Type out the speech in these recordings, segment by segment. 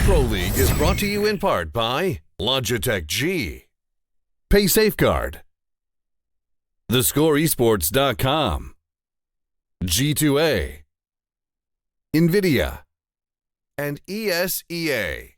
Pro League is brought to you in part by Logitech G, Pay Safeguard, TheScoreEsports.com, G2A, NVIDIA, and ESEA.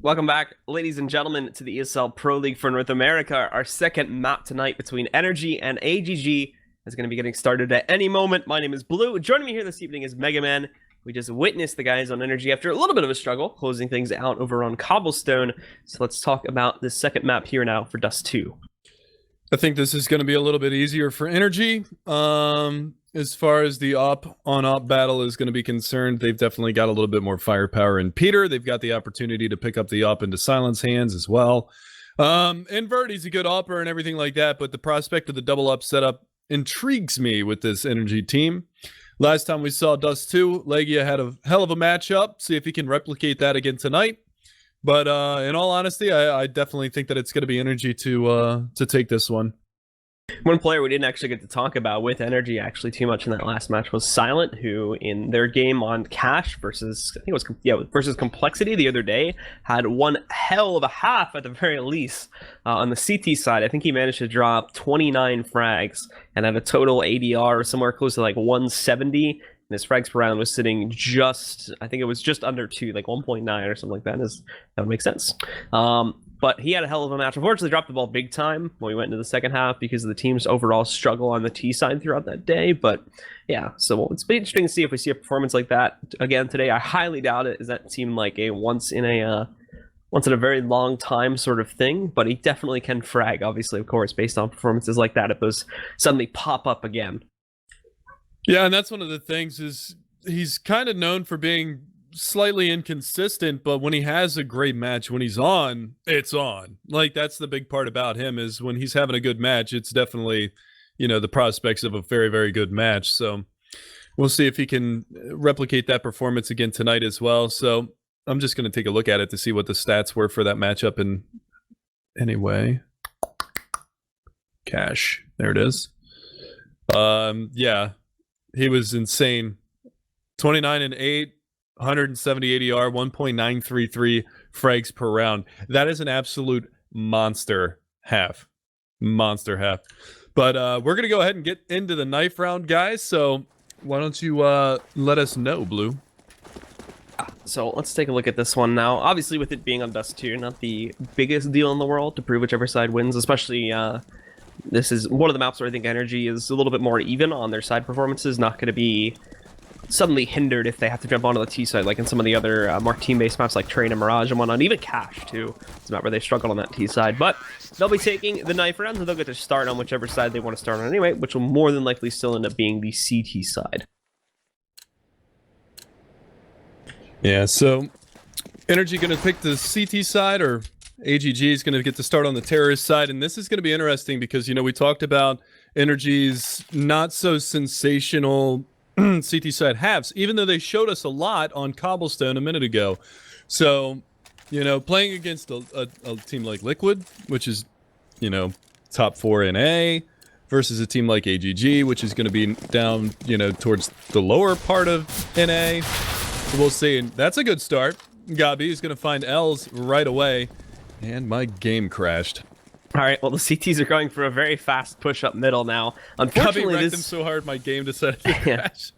Welcome back, ladies and gentlemen, to the ESL Pro League for North America. Our second map tonight between NRG and AGG is going to be getting started at any moment. My name is Blue. Joining me here this evening is Mega Man. We just witnessed the guys on NRG after a little bit of a struggle, closing things out over on Cobblestone. So let's talk about this second map here now for Dust 2. I think this is going to be a little bit easier for NRG. As far as the op-on-op battle is going to be concerned, they've definitely got a little bit more firepower in Peter. They've got the opportunity to pick up the op into Silence hands as well. Invert, he's a good opper and everything like that, but the prospect of the double up setup intrigues me with this NRG team. Last time we saw Dust 2, Legia had a hell of a matchup. See if he can replicate that again tonight. But in all honesty, I definitely think that it's going to be NRG to take this one. One player we didn't actually get to talk about with NRG actually too much in that last match was Silent, who in their game on Cash versus, I think it was, versus Complexity the other day, had one hell of a half at the very least. On the CT side, I think he managed to drop 29 frags and had a total ADR somewhere close to like 170. And his frags per round was sitting just, I think it was just under 2, like 1.9 or something like that. That would make sense. But he had a hell of a match. Unfortunately, dropped the ball big time when we went into the second half because of the team's overall struggle on the T side throughout that day. But yeah, so it's been interesting to see if we see a performance like that again today. I highly doubt it. Does that seem like a once in a very long time sort of thing? But he definitely can frag, obviously, of course, based on performances like that if those suddenly pop up again. Yeah, and that's one of the things is he's kind of known for being slightly inconsistent, but when he has a great match, when he's on, it's on. Like, that's the big part about him is when he's having a good match, it's definitely, the prospects of a very, very good match. So we'll see if he can replicate that performance again tonight as well. So I'm just going to take a look at it to see what the stats were for that matchup. And anyway, Cash, there it is. Yeah, he was insane. 29 and 8. 170 ADR, 1.933 frags per round. That is an absolute monster half. Monster half. But we're going to go ahead and get into the knife round, guys. So why don't you let us know, Blue? So let's take a look at this one now. Obviously, with it being on Dust 2, not the biggest deal in the world to prove whichever side wins, especially this is one of the maps where I think NRG is a little bit more even on their side performances, not going to be suddenly hindered if they have to jump onto the T side, like in some of the other more team-based maps like Train and Mirage and whatnot, even Cash too. It's a map where they struggle on that T side, but they'll be taking the knife round and they'll get to start on whichever side they want to start on anyway, which will more than likely still end up being the CT side. Yeah, so NRG going to pick the CT side, or AGG is going to get to start on the terrorist side, and this is going to be interesting because, we talked about NRG's not so sensational CT side halves, even though they showed us a lot on Cobblestone a minute ago. So, playing against a team like Liquid, which is, top 4 in A, versus a team like AGG, which is going to be down, towards the lower part of NA. So we'll see. And that's a good start. Gabi is going to find L's right away. And my game crashed. All right, well, the CTs are going for a very fast push up middle now. Unfortunately, wrecked them so hard my game decided to crash.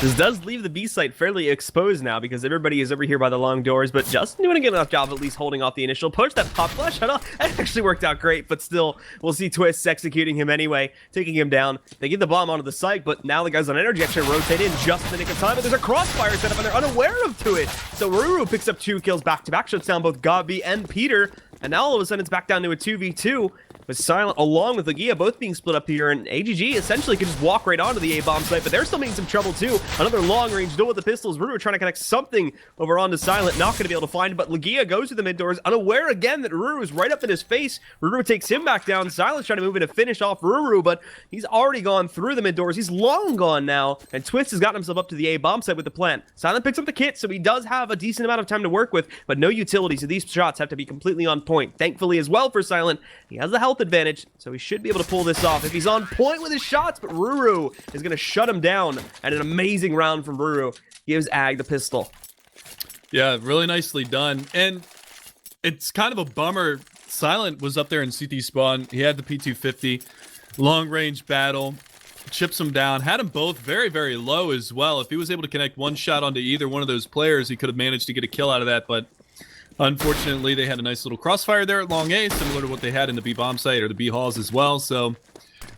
This does leave the B site fairly exposed now because everybody is over here by the long doors, but Justin doing a good enough job at least holding off the initial push. That pop flash, that actually worked out great, but still, we'll see Twists executing him anyway, taking him down. They get the bomb onto the site, but now the guys on NRG actually rotate in just in the nick of time, but there's a crossfire set up and they're unaware of to it. So Ruru picks up 2 kills back-to-back, shuts down both Gabi and Peter, and now all of a sudden it's back down to a 2v2. with Silent along with Legia both being split up here, and AGG essentially could just walk right onto the A-bomb site, but they're still making some trouble too. Another long-range duel with the pistols. Ruru trying to connect something over onto Silent, not going to be able to find it, but Legia goes to the mid doors, unaware again that Ruru is right up in his face. Ruru takes him back down. Silent's trying to move in to finish off Ruru, but he's already gone through the mid doors. He's long gone now, and Twist has gotten himself up to the A-bomb site with the plant. Silent picks up the kit, so he does have a decent amount of time to work with, but no utility, so these shots have to be completely on point. Thankfully as well for Silent, he has the health advantage, so he should be able to pull this off if he's on point with his shots, but Ruru is going to shut him down, and an amazing round from Ruru gives AGG the pistol. Yeah, really nicely done. And it's kind of a bummer. Silent was up there in CT spawn. He had the P250. Long-range battle. Chips him down. Had them both very, very low as well. If he was able to connect one shot onto either one of those players, he could have managed to get a kill out of that. But unfortunately, they had a nice little crossfire there at Long A, similar to what they had in the B bomb site or the B halls as well. So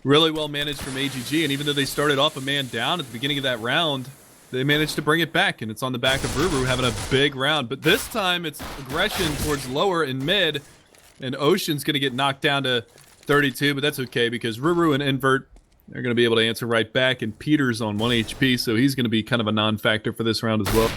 really well managed from AGG. And even though they started off a man down at the beginning of that round, they managed to bring it back, and it's on the back of Ruru having a big round. But this time, it's aggression towards lower and mid, and Ocean's going to get knocked down to 32, but that's okay because Ruru and Invert are going to be able to answer right back, and Peter's on 1 HP, so he's going to be kind of a non-factor for this round as well.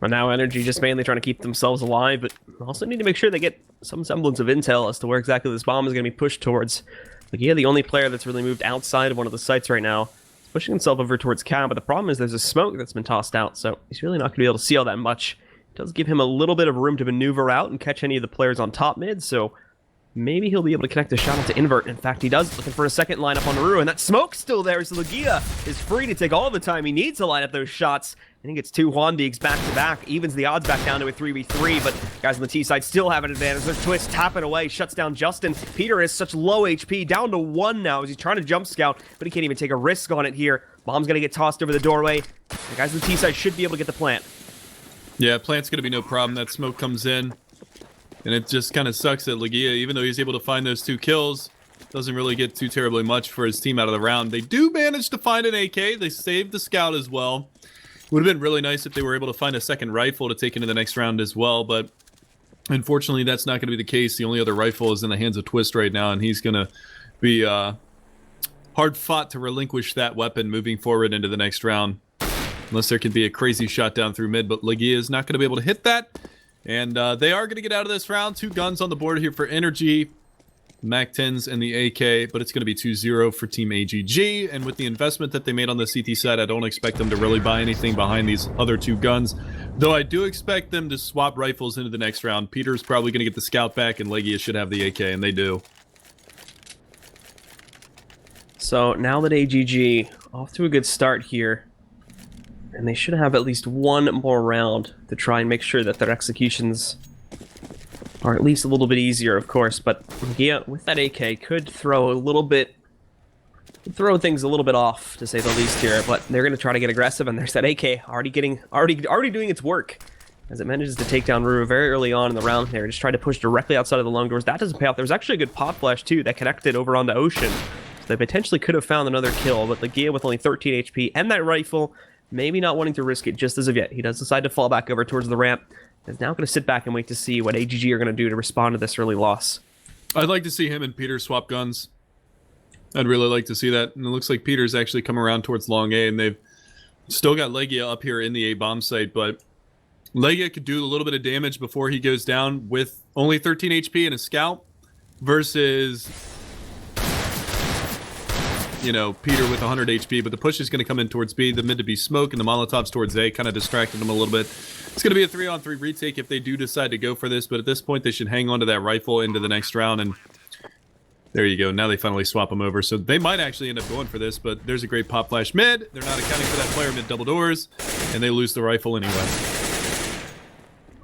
But now NRG just mainly trying to keep themselves alive, but also need to make sure they get some semblance of intel as to where exactly this bomb is going to be pushed towards. Like, yeah, the only player that's really moved outside of one of the sites right now, pushing himself over towards Cam, but the problem is there's a smoke that's been tossed out, so he's really not going to be able to see all that much. It does give him a little bit of room to maneuver out and catch any of the players on top mid, so maybe he'll be able to connect a shot into Invert. In fact, he does, looking for a second lineup on Ruru, and that smoke's still there, so Legia is free to take all the time he needs to line up those shots. And he gets 2 Hwandigs back-to-back, evens the odds back down to a 3v3, but guys on the T side still have an advantage. There's Twist tapping away, shuts down Justin. Peter is such low HP, down to 1 now as he's trying to jump scout, but he can't even take a risk on it here. Bomb's going to get tossed over the doorway. The guys on the T side should be able to get the plant. Yeah, plant's going to be no problem. That smoke comes in, and it just kind of sucks that Legia, even though he's able to find those 2 kills, doesn't really get too terribly much for his team out of the round. They do manage to find an AK. They saved the scout as well. Would have been really nice if they were able to find a second rifle to take into the next round as well, but unfortunately that's not going to be the case. The only other rifle is in the hands of Twist right now, and he's going to be hard fought to relinquish that weapon moving forward into the next round, unless there could be a crazy shot down through mid, but Legia is not going to be able to hit that, and they are going to get out of this round. 2 guns on the board here for NRG. MAC-10s and the AK, but it's going to be 2-0 for Team AGG, and with the investment that they made on the CT side, I don't expect them to really buy anything behind these other 2 guns, though I do expect them to swap rifles into the next round. Peter's probably going to get the scout back, and Legia should have the AK, and they do. So now that AGG off to a good start here, and they should have at least 1 more round to try and make sure that their executions are at least a little bit easier, of course, but yeah, with that AK could throw things a little bit off, to say the least here, but they're going to try to get aggressive, and there's that AK already doing its work as it manages to take down Ruru very early on in the round there, just trying to push directly outside of the long doors. That doesn't pay off. There was actually a good pop flash too that connected over onto Ocean, so they potentially could have found another kill, but Legia with only 13 HP and that rifle, maybe not wanting to risk it just as of yet. He does decide to fall back over towards the ramp. Is now going to sit back and wait to see what AGG are going to do to respond to this early loss. I'd like to see him and Peter swap guns. I'd really like to see that. And it looks like Peter's actually come around towards Long A, and they've still got Legia up here in the A-bomb site, but Legia could do a little bit of damage before he goes down with only 13 HP and a scout versus, you know, Peter with 100 HP, but the push is going to come in towards B, the mid to be smoke, and the Molotovs towards A, kind of distracted them a little bit. It's going to be a 3-on-3 retake if they do decide to go for this, but at this point they should hang on to that rifle into the next round, and there you go. Now they finally swap them over, so they might actually end up going for this, but there's a great pop flash mid. They're not accounting for that player mid double doors, and they lose the rifle anyway.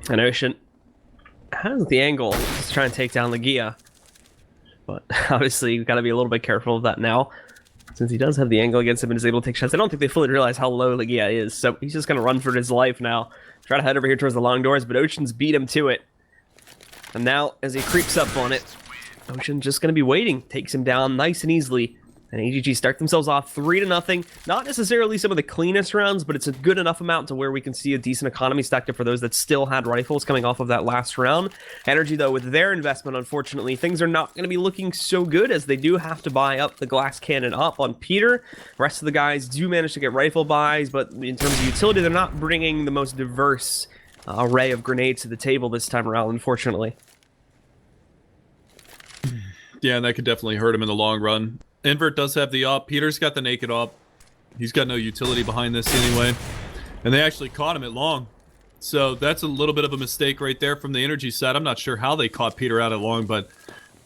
And Ocean has the angle to try and take down Legia, but obviously you've got to be a little bit careful of that now, since he does have the angle against him and is able to take shots. I don't think they fully realize how low Legia is, so he's just going to run for his life now. Try to head over here towards the long doors, but Ocean's beat him to it. And now, as he creeps up on it, Ocean just going to be waiting. Takes him down nice and easily. And AGG start themselves off 3-0. Not necessarily some of the cleanest rounds, but it's a good enough amount to where we can see a decent economy stacked up for those that still had rifles coming off of that last round. NRG, though, with their investment, unfortunately, things are not going to be looking so good as they do have to buy up the glass cannon up on Peter. The rest of the guys do manage to get rifle buys, but in terms of utility, they're not bringing the most diverse array of grenades to the table this time around, unfortunately. Yeah, and that could definitely hurt him in the long run. Invert does have the op. Peter's got the naked op. He's got no utility behind this anyway. And they actually caught him at long. So that's a little bit of a mistake right there from the energy side. I'm not sure how they caught Peter out at long, but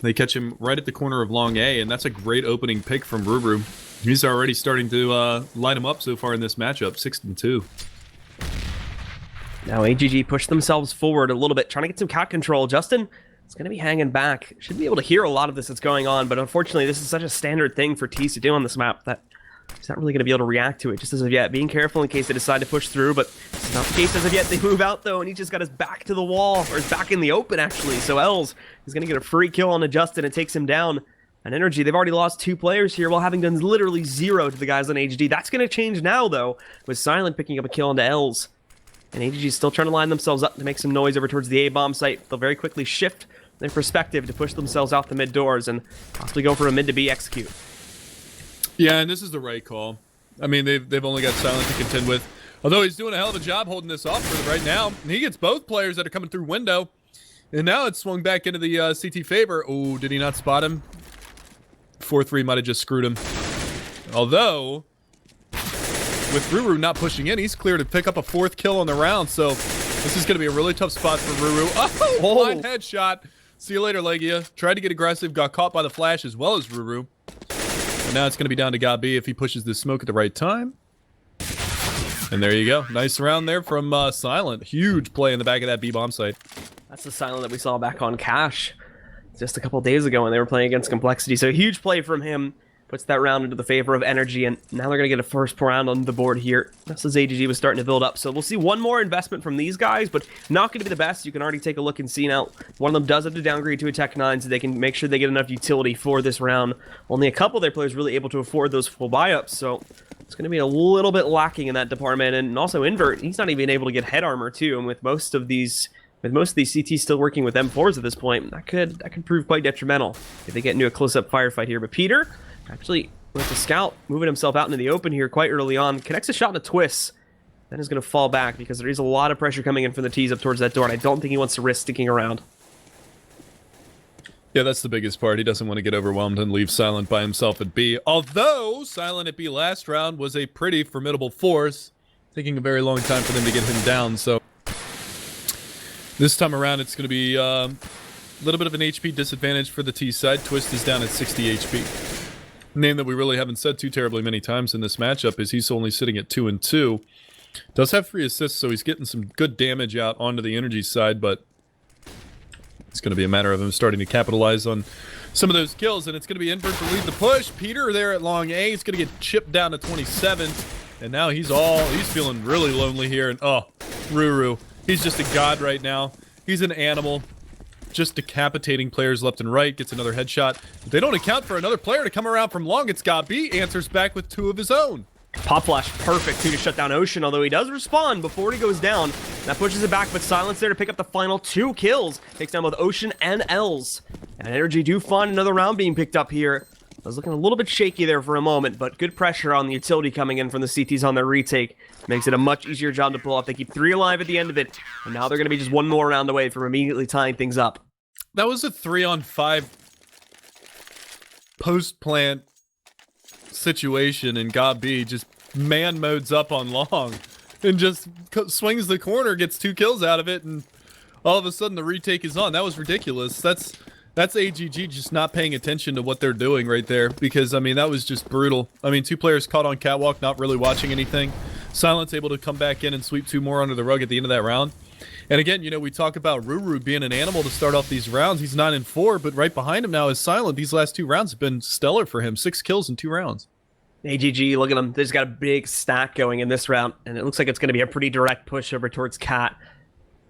they catch him right at the corner of long A, and that's a great opening pick from Ruru. He's already starting to light him up so far in this matchup, 6-2. Now AGG push themselves forward a little bit, trying to get some cat control. Justin is going to be hanging back. Should be able to hear a lot of this that's going on, but unfortunately this is such a standard thing for Tease to do on this map that he's not really going to be able to react to it just as of yet. Being careful in case they decide to push through, but it's not the case as of yet. They move out though, and he just got his back to the wall, or his back in the open actually. So Els is going to get a free kill on Justin and takes him down. And NRG, they've already lost 2 players here while having done literally 0 to the guys on AGG. That's going to change now though, with Silent picking up a kill onto Els. And AGG is still trying to line themselves up to make some noise over towards the A-bomb site. They'll very quickly shift their perspective to push themselves out the mid doors and possibly go for a mid to B execute. Yeah, and this is the right call. I mean, they've only got Silent to contend with. Although he's doing a hell of a job holding this off for them right now. And he gets both players that are coming through window. And now it's swung back into the CT favor. Oh, did he not spot him? 4-3 might have just screwed him. Although, with Ruru not pushing in, he's clear to pick up a 4th kill on the round. So this is going to be a really tough spot for Ruru. Oh, blind headshot. See you later, Legia. Tried to get aggressive, got caught by the flash as well as Ruru. And now it's going to be down to Gabi if he pushes this smoke at the right time. And there you go. Nice round there from Silent. Huge play in the back of that B-bomb site. That's the Silent that we saw back on Cash just a couple days ago when they were playing against Complexity. So a huge play from him. Puts that round into the favor of NRG, and now they're going to get a first round on the board here. Just as AGG was starting to build up. So we'll see one more investment from these guys, but not going to be the best. You can already take a look and see now. One of them does have to downgrade to a Tech 9 so they can make sure they get enough utility for this round. Only a couple of their players really able to afford those full buy-ups, so it's going to be a little bit lacking in that department. And also Invert, he's not even able to get head armor too, and with most of these CTs still working with M4s at this point, that could prove quite detrimental if they get into a close-up firefight here. But Peter, actually, with the scout moving himself out into the open here quite early on, connects a shot and a twist. Then is going to fall back because there is a lot of pressure coming in from the T's up towards that door, and I don't think he wants to risk sticking around. Yeah, that's the biggest part. He doesn't want to get overwhelmed and leave Silent by himself at B. Although Silent at B last round was a pretty formidable force, taking a very long time for them to get him down. So this time around, it's going to be a little bit of an HP disadvantage for the T side. Twist is down at 60 HP. Name that we really haven't said too terribly many times in this matchup is he's only sitting at 2-2. Does have 3 assists, so he's getting some good damage out onto the energy side, but it's going to be a matter of him starting to capitalize on some of those kills, and it's going to be Invert to lead the push. Peter there at long A. He's going to get chipped down to 27, and now he's feeling really lonely here, and oh, Ruru. He's just a god right now. He's an animal. Just decapitating players left and right, gets another headshot. If they don't account for another player to come around from long, it's Gabi answers back with 2 of his own. Pop flash, perfect too to shut down Ocean, although he does respond before he goes down. That pushes it back, but Silence there to pick up the final 2 kills. Takes down both Ocean and Els. And NRG do find another round being picked up here. I was looking a little bit shaky there for a moment, but good pressure on the utility coming in from the CTs on their retake. Makes it a much easier job to pull off. They keep 3 alive at the end of it, and now they're going to be just 1 more round away from immediately tying things up. That was a 3-on-5 post-plant situation, and Gabi just man modes up on long and just swings the corner, gets 2 kills out of it, and all of a sudden the retake is on. That was ridiculous. That's AGG just not paying attention to what they're doing right there, because, I mean, that was just brutal. I mean, 2 players caught on catwalk, not really watching anything. Silence able to come back in and sweep 2 more under the rug at the end of that round. And again, you know, we talk about Ruru being an animal to start off these rounds. He's 9-4, but right behind him now is Silent. These last 2 rounds have been stellar for him. 6 kills in 2 rounds. AGG, look at them. They've got a big stack going in this round, and it looks like it's going to be a pretty direct push over towards Cat.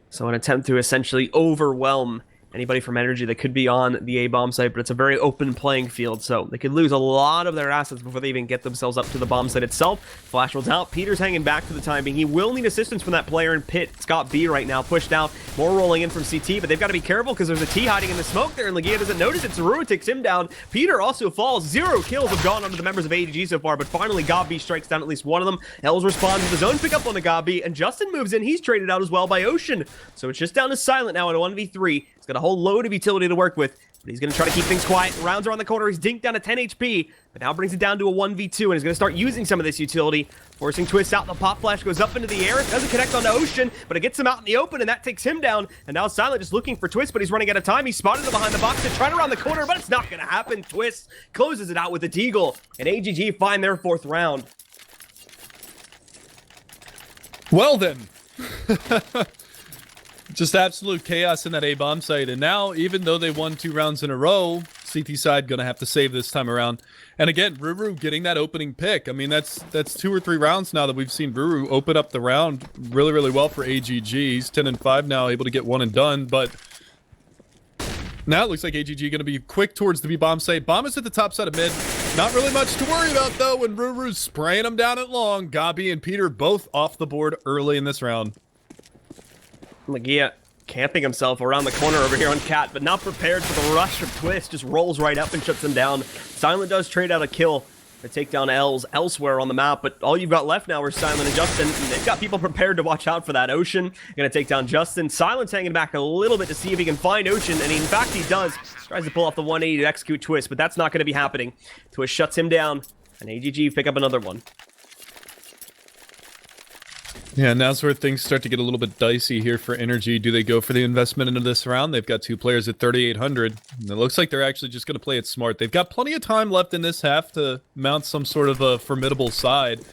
So an attempt to essentially overwhelm anybody from Energy that could be on the A bomb site, but it's a very open playing field, so they could lose a lot of their assets before they even get themselves up to the bomb site itself. Flash rolls out. Peter's hanging back for the time being. He will need assistance from that player in pit. Scott B right now pushed out. More rolling in from CT, but they've got to be careful because there's a T hiding in the smoke there, and Legia doesn't notice it. Zerua takes him down. Peter also falls. 0 kills have gone onto the members of AGG so far, but finally Gabi strikes down at least one of them. Els responds with his own pickup on the Gabi, and Justin moves in. He's traded out as well by Ocean. So it's just down to Silent now at a 1v3. He's got a whole load of utility to work with, but he's going to try to keep things quiet. Rounds around the corner. He's dinked down to 10 HP, but now brings it down to a 1v2, and he's going to start using some of this utility, forcing Twist out. The pop flash goes up into the air. It doesn't connect onto Ocean, but it gets him out in the open, and that takes him down. And now Silent just looking for Twist, but he's running out of time. He spotted him behind the box to try to round the corner, but it's not going to happen. Twist closes it out with the Deagle, and AGG find their 4th round. Well then. Just absolute chaos in that A bomb site, and now even though they won 2 rounds in a row, CT side gonna have to save this time around. And again, Ruru getting that opening pick. I mean, that's 2 or 3 rounds now that we've seen Ruru open up the round really well for AGG. He's 10-5 now, able to get 1 and done, but now it looks like AGG gonna be quick towards the B bomb site. Bomb is at the top side of mid. Not really much to worry about though when Ruru's spraying them down at long. Gabi and Peter both off the board early in this round. Legia camping himself around the corner over here on Cat, but not prepared for the rush of Twist. Just rolls right up and shuts him down. Silent does trade out a kill to take down Els elsewhere on the map, but all you've got left now are Silent and Justin. And they've got people prepared to watch out for that. Ocean gonna take down Justin. Silent's hanging back a little bit to see if he can find Ocean, and in fact he does. Tries to pull off the 180 to execute Twist, but that's not gonna be happening. Twist shuts him down, and AGG pick up another one. Yeah, now's where things start to get a little bit dicey here for Energy. Do they go for the investment into this round? They've got 2 players at 3,800. And it looks like they're actually just going to play it smart. They've got plenty of time left in this half to mount some sort of a formidable side.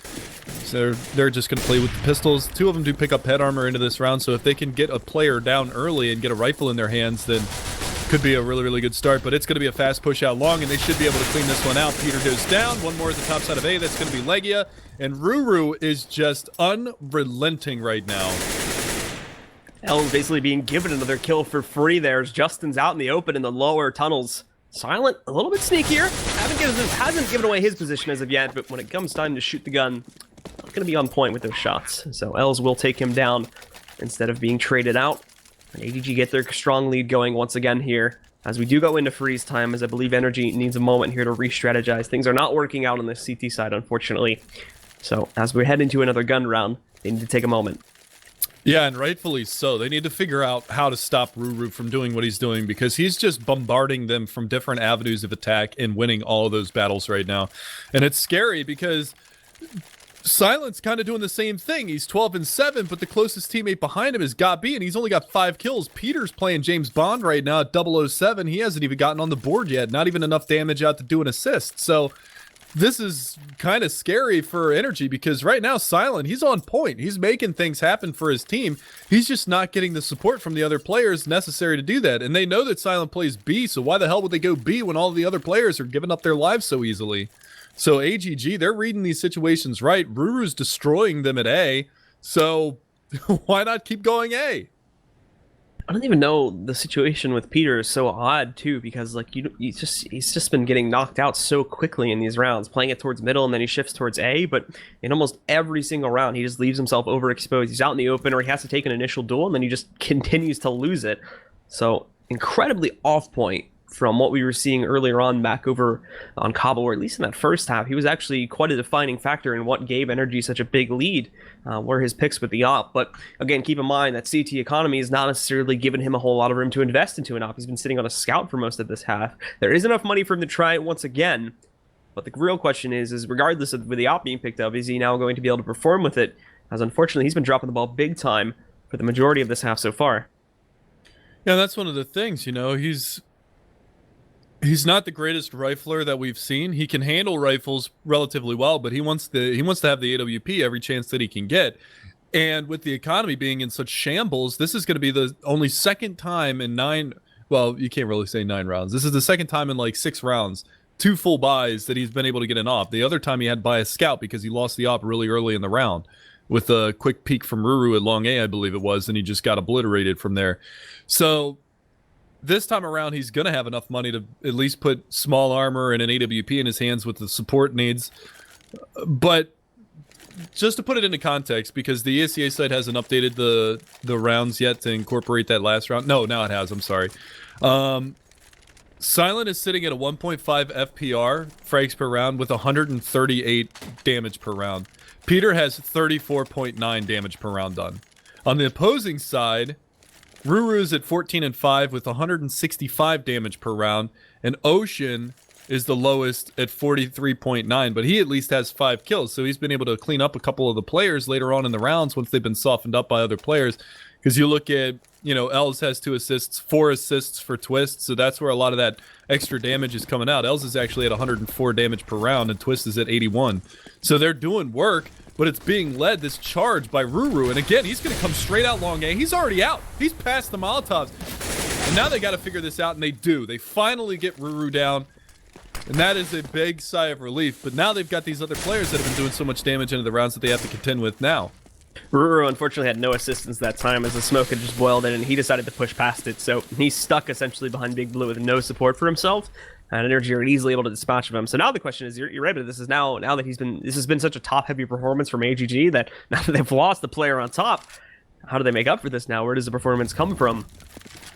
So they're just going to play with the pistols. 2 of them do pick up head armor into this round, so if they can get a player down early and get a rifle in their hands, then could be a really good start. But it's going to be a fast push out long, and they should be able to clean this one out. Peter goes down. 1 more at the top side of A. That's going to be Legia. And Ruru is just unrelenting right now. Els basically being given another kill for free there as Justin's out in the open in the lower tunnels. Silent, a little bit sneakier. Hasn't given away his position as of yet, but when it comes time to shoot the gun, not going to be on point with those shots. So Els will take him down instead of being traded out. And AGG get their strong lead going once again here, as we do go into freeze time, as I believe Energy needs a moment here to re-strategize. Things are not working out on the CT side, unfortunately. So as we head into another gun round, they need to take a moment. Yeah, and rightfully so. They need to figure out how to stop Ruru from doing what he's doing, because he's just bombarding them from different avenues of attack and winning all of those battles right now. And it's scary because Silent's kind of doing the same thing. He's 12-7, but the closest teammate behind him is Gabi, and he's only got 5 kills. Peter's playing James Bond right now at 007. He hasn't even gotten on the board yet. Not even enough damage out to do an assist. So this is kind of scary for Energy, because right now Silent, he's on point. He's making things happen for his team. He's just not getting the support from the other players necessary to do that. And they know that Silent plays B, so why the hell would they go B when all the other players are giving up their lives so easily? So AGG, they're reading these situations right. Ruru's destroying them at A, so why not keep going A? I don't even know, the situation with Peter is so odd too, because like he's just been getting knocked out so quickly in these rounds, playing it towards middle and then he shifts towards A, but in almost every single round he just leaves himself overexposed. He's out in the open, or he has to take an initial duel and then he just continues to lose it. So incredibly off point from what we were seeing earlier on back over on Cobble, or at least in that first half. He was actually quite a defining factor in what gave Energy such a big lead, were his picks with the op. But again, keep in mind that CT economy is not necessarily given him a whole lot of room to invest into an op. He's been sitting on a scout for most of this half. There is enough money for him to try it once again, but the real question is regardless of with the op being picked up, is he now going to be able to perform with it? As unfortunately, he's been dropping the ball big time for the majority of this half so far. Yeah, that's one of the things, you know, he's not the greatest rifler that we've seen. He can handle rifles relatively well, but he wants to have the AWP every chance that he can get. And with the economy being in such shambles, this is going to be the only second time in 9, well, you can't really say 9 rounds. This is the second time in like 6 rounds, 2 full buys that he's been able to get an op. The other time he had to buy a scout because he lost the op really early in the round with a quick peek from Ruru at long A, I believe it was, and he just got obliterated from there. So this time around, he's going to have enough money to at least put small armor and an AWP in his hands with the support needs. But just to put it into context, because the ESEA site hasn't updated the rounds yet to incorporate that last round. No, now it has. I'm sorry. Silent is sitting at a 1.5 FPR, frags per round, with 138 damage per round. Peter has 34.9 damage per round done. On the opposing side, Ruru's at 14 and 5 with 165 damage per round, and Ocean is the lowest at 43.9, but he at least has 5 kills, so he's been able to clean up a couple of the players later on in the rounds once they've been softened up by other players. Because you look at, Els has 2 assists, 4 assists for Twist, so that's where a lot of that extra damage is coming out. Els is actually at 104 damage per round, and Twist is at 81. So they're doing work, but it's being led, this charge, by Ruru. And again, he's going to come straight out long A. He's already out. He's past the Molotovs. And now they got to figure this out, and they do. They finally get Ruru down. And that is a big sigh of relief. But now they've got these other players that have been doing so much damage into the rounds that they have to contend with now. Ruru unfortunately had no assistance that time as the smoke had just boiled in, and he decided to push past it. So he's stuck essentially behind Big Blue with no support for himself. And NRG are easily able to dispatch of him. So now the question is, you're right, but this is now that this has been such a top-heavy performance from AGG that now that they've lost the player on top, how do they make up for this now? Where does the performance come from?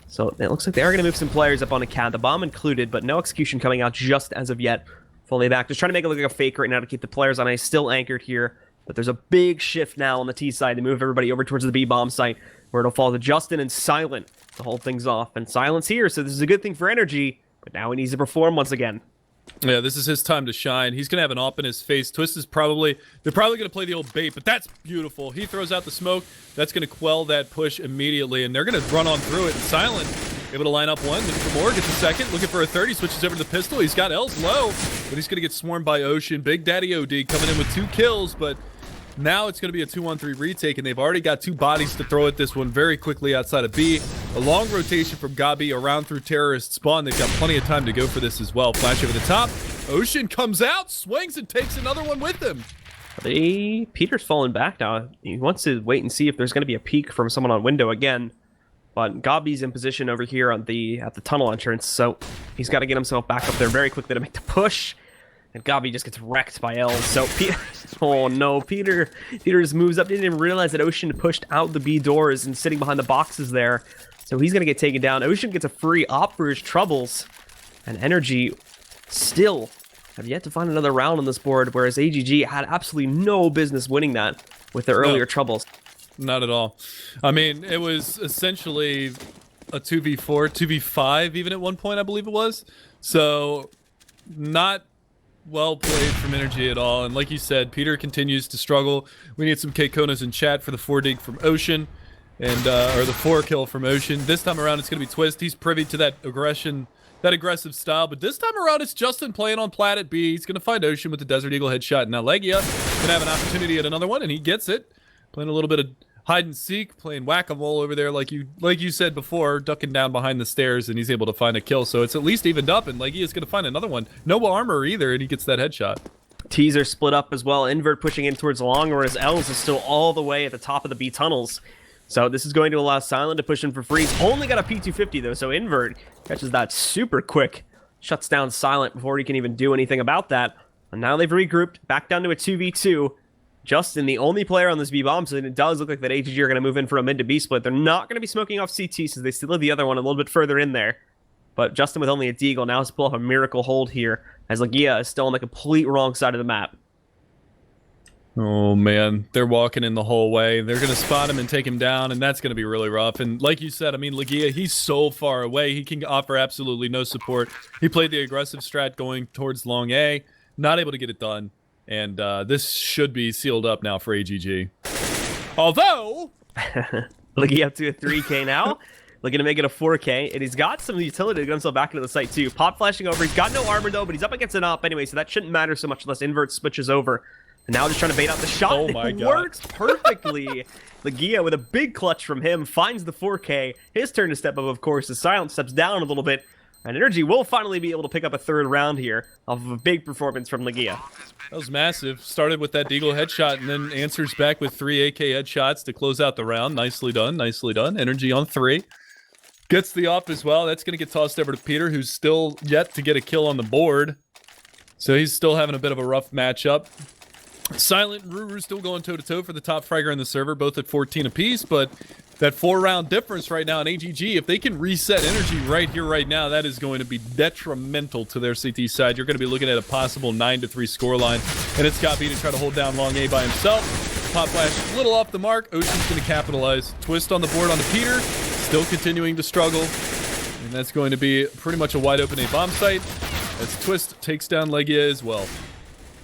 So it looks like they are going to move some players up on a cat, the bomb included, but no execution coming out just as of yet. Fully back, just trying to make it look like a fake right now to keep the players on ice still anchored here. But there's a big shift now on the T side to move everybody over towards the B bomb site, where it'll fall to Justin and Silent to hold things off. And Silent's here, so this is a good thing for NRG, but now he needs to perform once again. Yeah, this is his time to shine. He's going to have an op in his face. Twist is they're probably going to play the old bait, but that's beautiful. He throws out the smoke. That's going to quell that push immediately, and they're going to run on through it. And Silent able to line up one, looking for more, gets a second, looking for a third. He switches over to the pistol. He's got Els low, but he's going to get swarmed by Ocean. Big Daddy OD coming in with 2 kills, but now it's going to be a 2-1-3 retake, and they've already got 2 bodies to throw at this one very quickly outside of B. A long rotation from Gabi around through terrorist spawn. They've got plenty of time to go for this as well. Flash over the top. Ocean comes out, swings, and takes another one with him. Peter's fallen back now. He wants to wait and see if there's going to be a peek from someone on window again. But Gabi's in position over here at the tunnel entrance, so he's got to get himself back up there very quickly to make the push. And Gabi just gets wrecked by Els. So oh no, Peter just moves up. Didn't even realize that Ocean pushed out the B doors and sitting behind the boxes there. So he's gonna get taken down. Ocean gets a free op for his troubles, and NRG still have yet to find another round on this board, whereas AGG had absolutely no business winning that with their earlier troubles. Not at all. I mean, it was essentially a 2v4, 2v5 even at one point, I believe it was. So not well played from NRG at all. And like you said, Peter continues to struggle. We need some K-Konas in chat for the 4-dig from Ocean, and or the 4-kill from Ocean. This time around, it's going to be Twist. He's privy to that aggression, that aggressive style. But this time around, it's Justin playing on plat at B. He's going to find Ocean with the Desert Eagle headshot. Now Legia going to have an opportunity at another one, and he gets it. Playing a little bit of hide and seek, playing whack-a-mole over there, like you said before, ducking down behind the stairs, and he's able to find a kill. So it's at least evened up, and Legia is going to find another one. No armor either, and he gets that headshot. Teaser split up as well. Invert pushing in towards long, whereas Els is still all the way at the top of the B tunnels. So this is going to allow Silent to push in for free. He's only got a P250 though, so Invert catches that super quick. Shuts down Silent before he can even do anything about that. And now they've regrouped, back down to a 2v2. Justin, the only player on this B bomb, so it does look like that AGG are going to move in for a mid to B split. They're not going to be smoking off CT since they still have the other one a little bit further in there. But Justin with only a deagle now has to pull off a miracle hold here, as Legia is still on the complete wrong side of the map. Oh man, they're walking in the whole way. They're going to spot him and take him down, and that's going to be really rough. And like you said, I mean, Legia, he's so far away. He can offer absolutely no support. He played the aggressive strat going towards long A, not able to get it done. And this should be sealed up now for AGG. Although... Legia up to a 3K now. Looking to make it a 4K. And he's got some utility to get himself back into the site too. Pop flashing over. He's got no armor though, but he's up against an op anyway, so that shouldn't matter so much unless Invert switches over. And now just trying to bait out the shot. Oh my it God. Works perfectly. Legia with a big clutch from him finds the 4K. His turn to step up, of course, as Silent steps down a little bit. And NRG will finally be able to pick up a third round here off of a big performance from Legia. That was massive. Started with that Deagle headshot and then answers back with 3 AK headshots to close out the round. Nicely done, nicely done. NRG on 3. Gets the op as well. That's going to get tossed over to Peter, who's still yet to get a kill on the board. So he's still having a bit of a rough matchup. Silent and Ruru still going toe-to-toe for the top fragger in the server, both at 14 apiece, but that 4-round difference right now in AGG, if they can reset energy right here, right now, that is going to be detrimental to their CT side. You're going to be looking at a possible 9-3 scoreline, and it's got B to try to hold down long A by himself. Pop flash a little off the mark. Ocean's going to capitalize. Twist on the board onto Peter, still continuing to struggle, and that's going to be pretty much a wide-open A bomb site as Twist takes down Legia as well.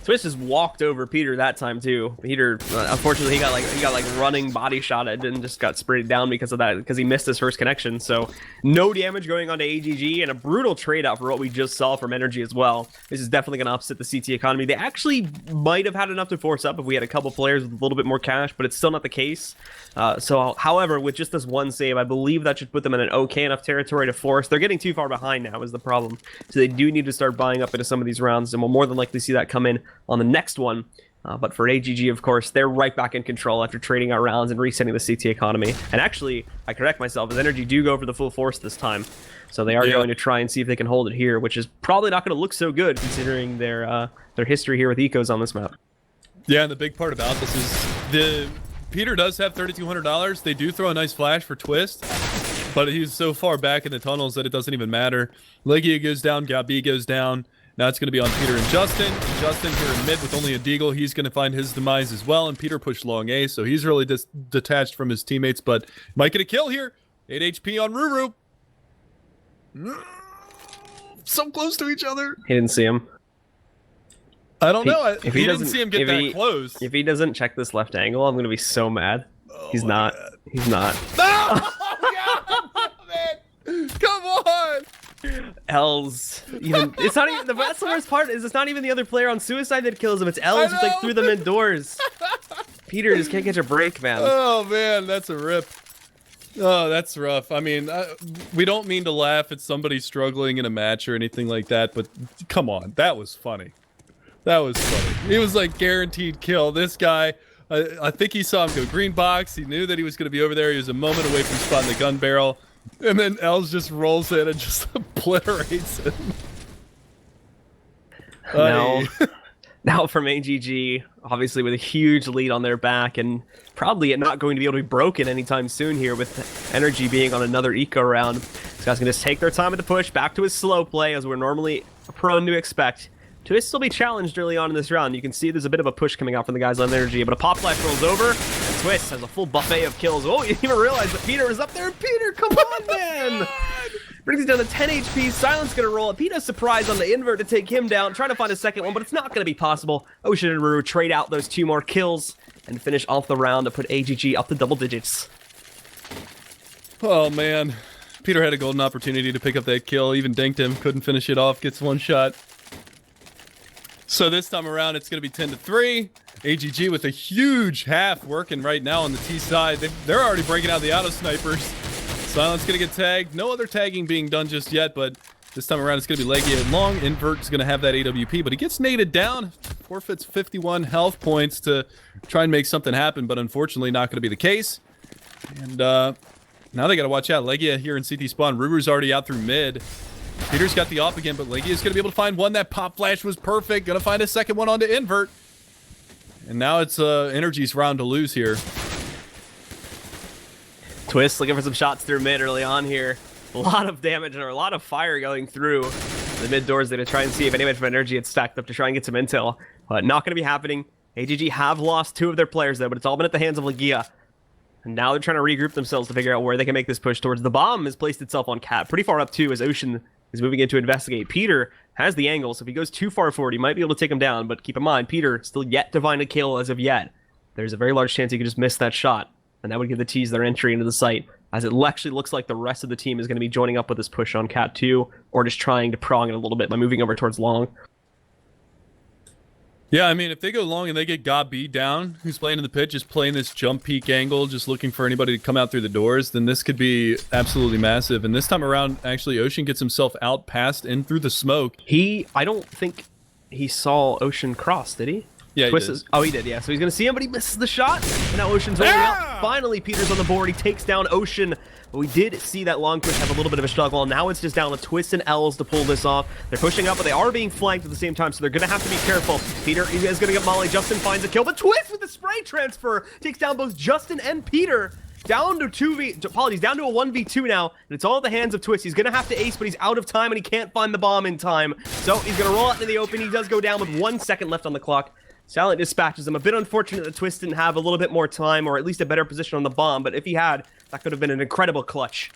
Twist has walked over Peter that time too. Peter, unfortunately, he got like running body shotted and just got sprayed down because of that, because he missed his first connection. So no damage going on to AGG, and a brutal trade out for what we just saw from NRG as well. This is definitely going to upset the CT economy. They actually might have had enough to force up if we had a couple players with a little bit more cash, but it's still not the case. However, with just this one save, I believe that should put them in an okay enough territory to force. They're getting too far behind now is the problem. So they do need to start buying up into some of these rounds, and we'll more than likely see that come in on the next one. But for AGG, of course, they're right back in control after trading out rounds and resetting the CT economy. And actually, I correct myself, as NRG do go for the full force this time. So they are going to try and see if they can hold it here, which is probably not going to look so good considering their history here with ecos on this map. Yeah, and the big part about this is Peter does have $3,200. They do throw a nice flash for Twist, but he's so far back in the tunnels that it doesn't even matter. Legia goes down, Gabi goes down. Now it's going to be on Peter and Justin. Justin here in mid with only a deagle. He's going to find his demise as well, and Peter pushed long A, so he's really detached from his teammates, but might get a kill here. 8 HP on Ruru. So close to each other. He didn't see him. I don't know. He didn't see him get that close. If he doesn't check this left angle, I'm going to be so mad. He's not. God. He's not. No! God, man. Come on! L's even, it's not even, that's the worst part is it's not even the other player on suicide that kills him, it's L's just like through them indoors. Peter just can't catch a break, man. Oh man, that's a rip. Oh, that's rough. I mean, we don't mean to laugh at somebody struggling in a match or anything like that, but come on, that was funny. That was funny. He was like guaranteed kill. This guy, I think he saw him go green box. He knew that he was going to be over there. He was a moment away from spotting the gun barrel. And then Els just rolls in and just obliterates him. Now from AGG, obviously with a huge lead on their back and probably not going to be able to be broken anytime soon here with NRG being on another eco round. This guy's going to take their time at the push, back to his slow play as we're normally prone to expect. To still be challenged early on in this round. You can see there's a bit of a push coming out from the guys on NRG, but a pop flash rolls over, and Twist has a full buffet of kills. Oh, you didn't even realize that Peter is up there. Peter, come on, man! Brings it down to 10 HP. Silent's gonna roll it. Peter's surprised on the invert to take him down, trying to find a second one, but it's not gonna be possible. Ocean and Ruru trade out those 2 more kills and finish off the round to put AGG up to double digits. Oh, man. Peter had a golden opportunity to pick up that kill, even dinked him, couldn't finish it off, gets one shot. So this time around, it's going to be 10-3. AGG with a huge half working right now on the T side. They're already breaking out the auto snipers. Silent's going to get tagged. No other tagging being done just yet, but this time around, it's going to be Legia long. Invert's going to have that AWP, but he gets naded down. Forfeits 51 health points to try and make something happen, but unfortunately not going to be the case. And now they got to watch out. Legia here in CT spawn. Ruru's already out through mid. Peter's got the off again, but Legia is going to be able to find one. That pop flash was perfect. Going to find a second one onto Invert. And now it's NRG's round to lose here. Twist looking for some shots through mid early on here. A lot of damage and a lot of fire going through the mid doors there to try and see if anybody from NRG had stacked up to try and get some intel. But not going to be happening. AGG have lost 2 of their players though, but it's all been at the hands of Legia. And now they're trying to regroup themselves to figure out where they can make this push towards the bomb. Has placed itself on Cat pretty far up too as Ocean is moving in to investigate. Peter has the angle, so if he goes too far forward, he might be able to take him down, but keep in mind, Peter still yet to find a kill as of yet. There's a very large chance he could just miss that shot, and that would give the T's their entry into the site, as it actually looks like the rest of the team is going to be joining up with this push on Cat 2, or just trying to prong it a little bit by moving over towards long. Yeah, I mean, if they go long and they get Gabi down, who's playing in the pit, just playing this jump peek angle, just looking for anybody to come out through the doors, then this could be absolutely massive. And this time around, actually, Ocean gets himself out past in through the smoke. I don't think he saw Ocean cross, did he? Yeah, Twist he is, oh, he did, yeah. So he's going to see him, but he misses the shot. And now Ocean's rolling out. Finally, Peter's on the board. He takes down Ocean. But we did see that long push have a little bit of a struggle. Now it's just down to Twist and L's to pull this off. They're pushing up, but they are being flanked at the same time, so they're going to have to be careful. Peter is going to get Molly. Justin finds a kill, but Twist with the spray transfer takes down both Justin and Peter. Down to down to a 1v2 now, and it's all in the hands of Twist. He's going to have to ace, but he's out of time, and he can't find the bomb in time. So he's going to roll out into the open. He does go down with 1 second left on the clock. Silent dispatches him. A bit unfortunate that Twist didn't have a little bit more time, or at least a better position on the bomb, but if he had, that could have been an incredible clutch.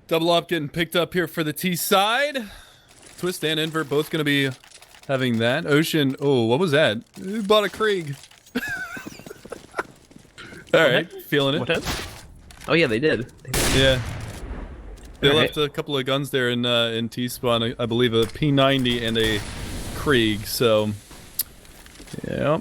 Double up getting picked up here for the T side. Twist and Invert both going to be having that. Ocean, oh, what was that? Who bought a Krieg? All right, feeling it. Oh yeah, they did. Yeah. They left a couple of guns there in T-spawn, I believe a P90 and a Krieg, so yeah.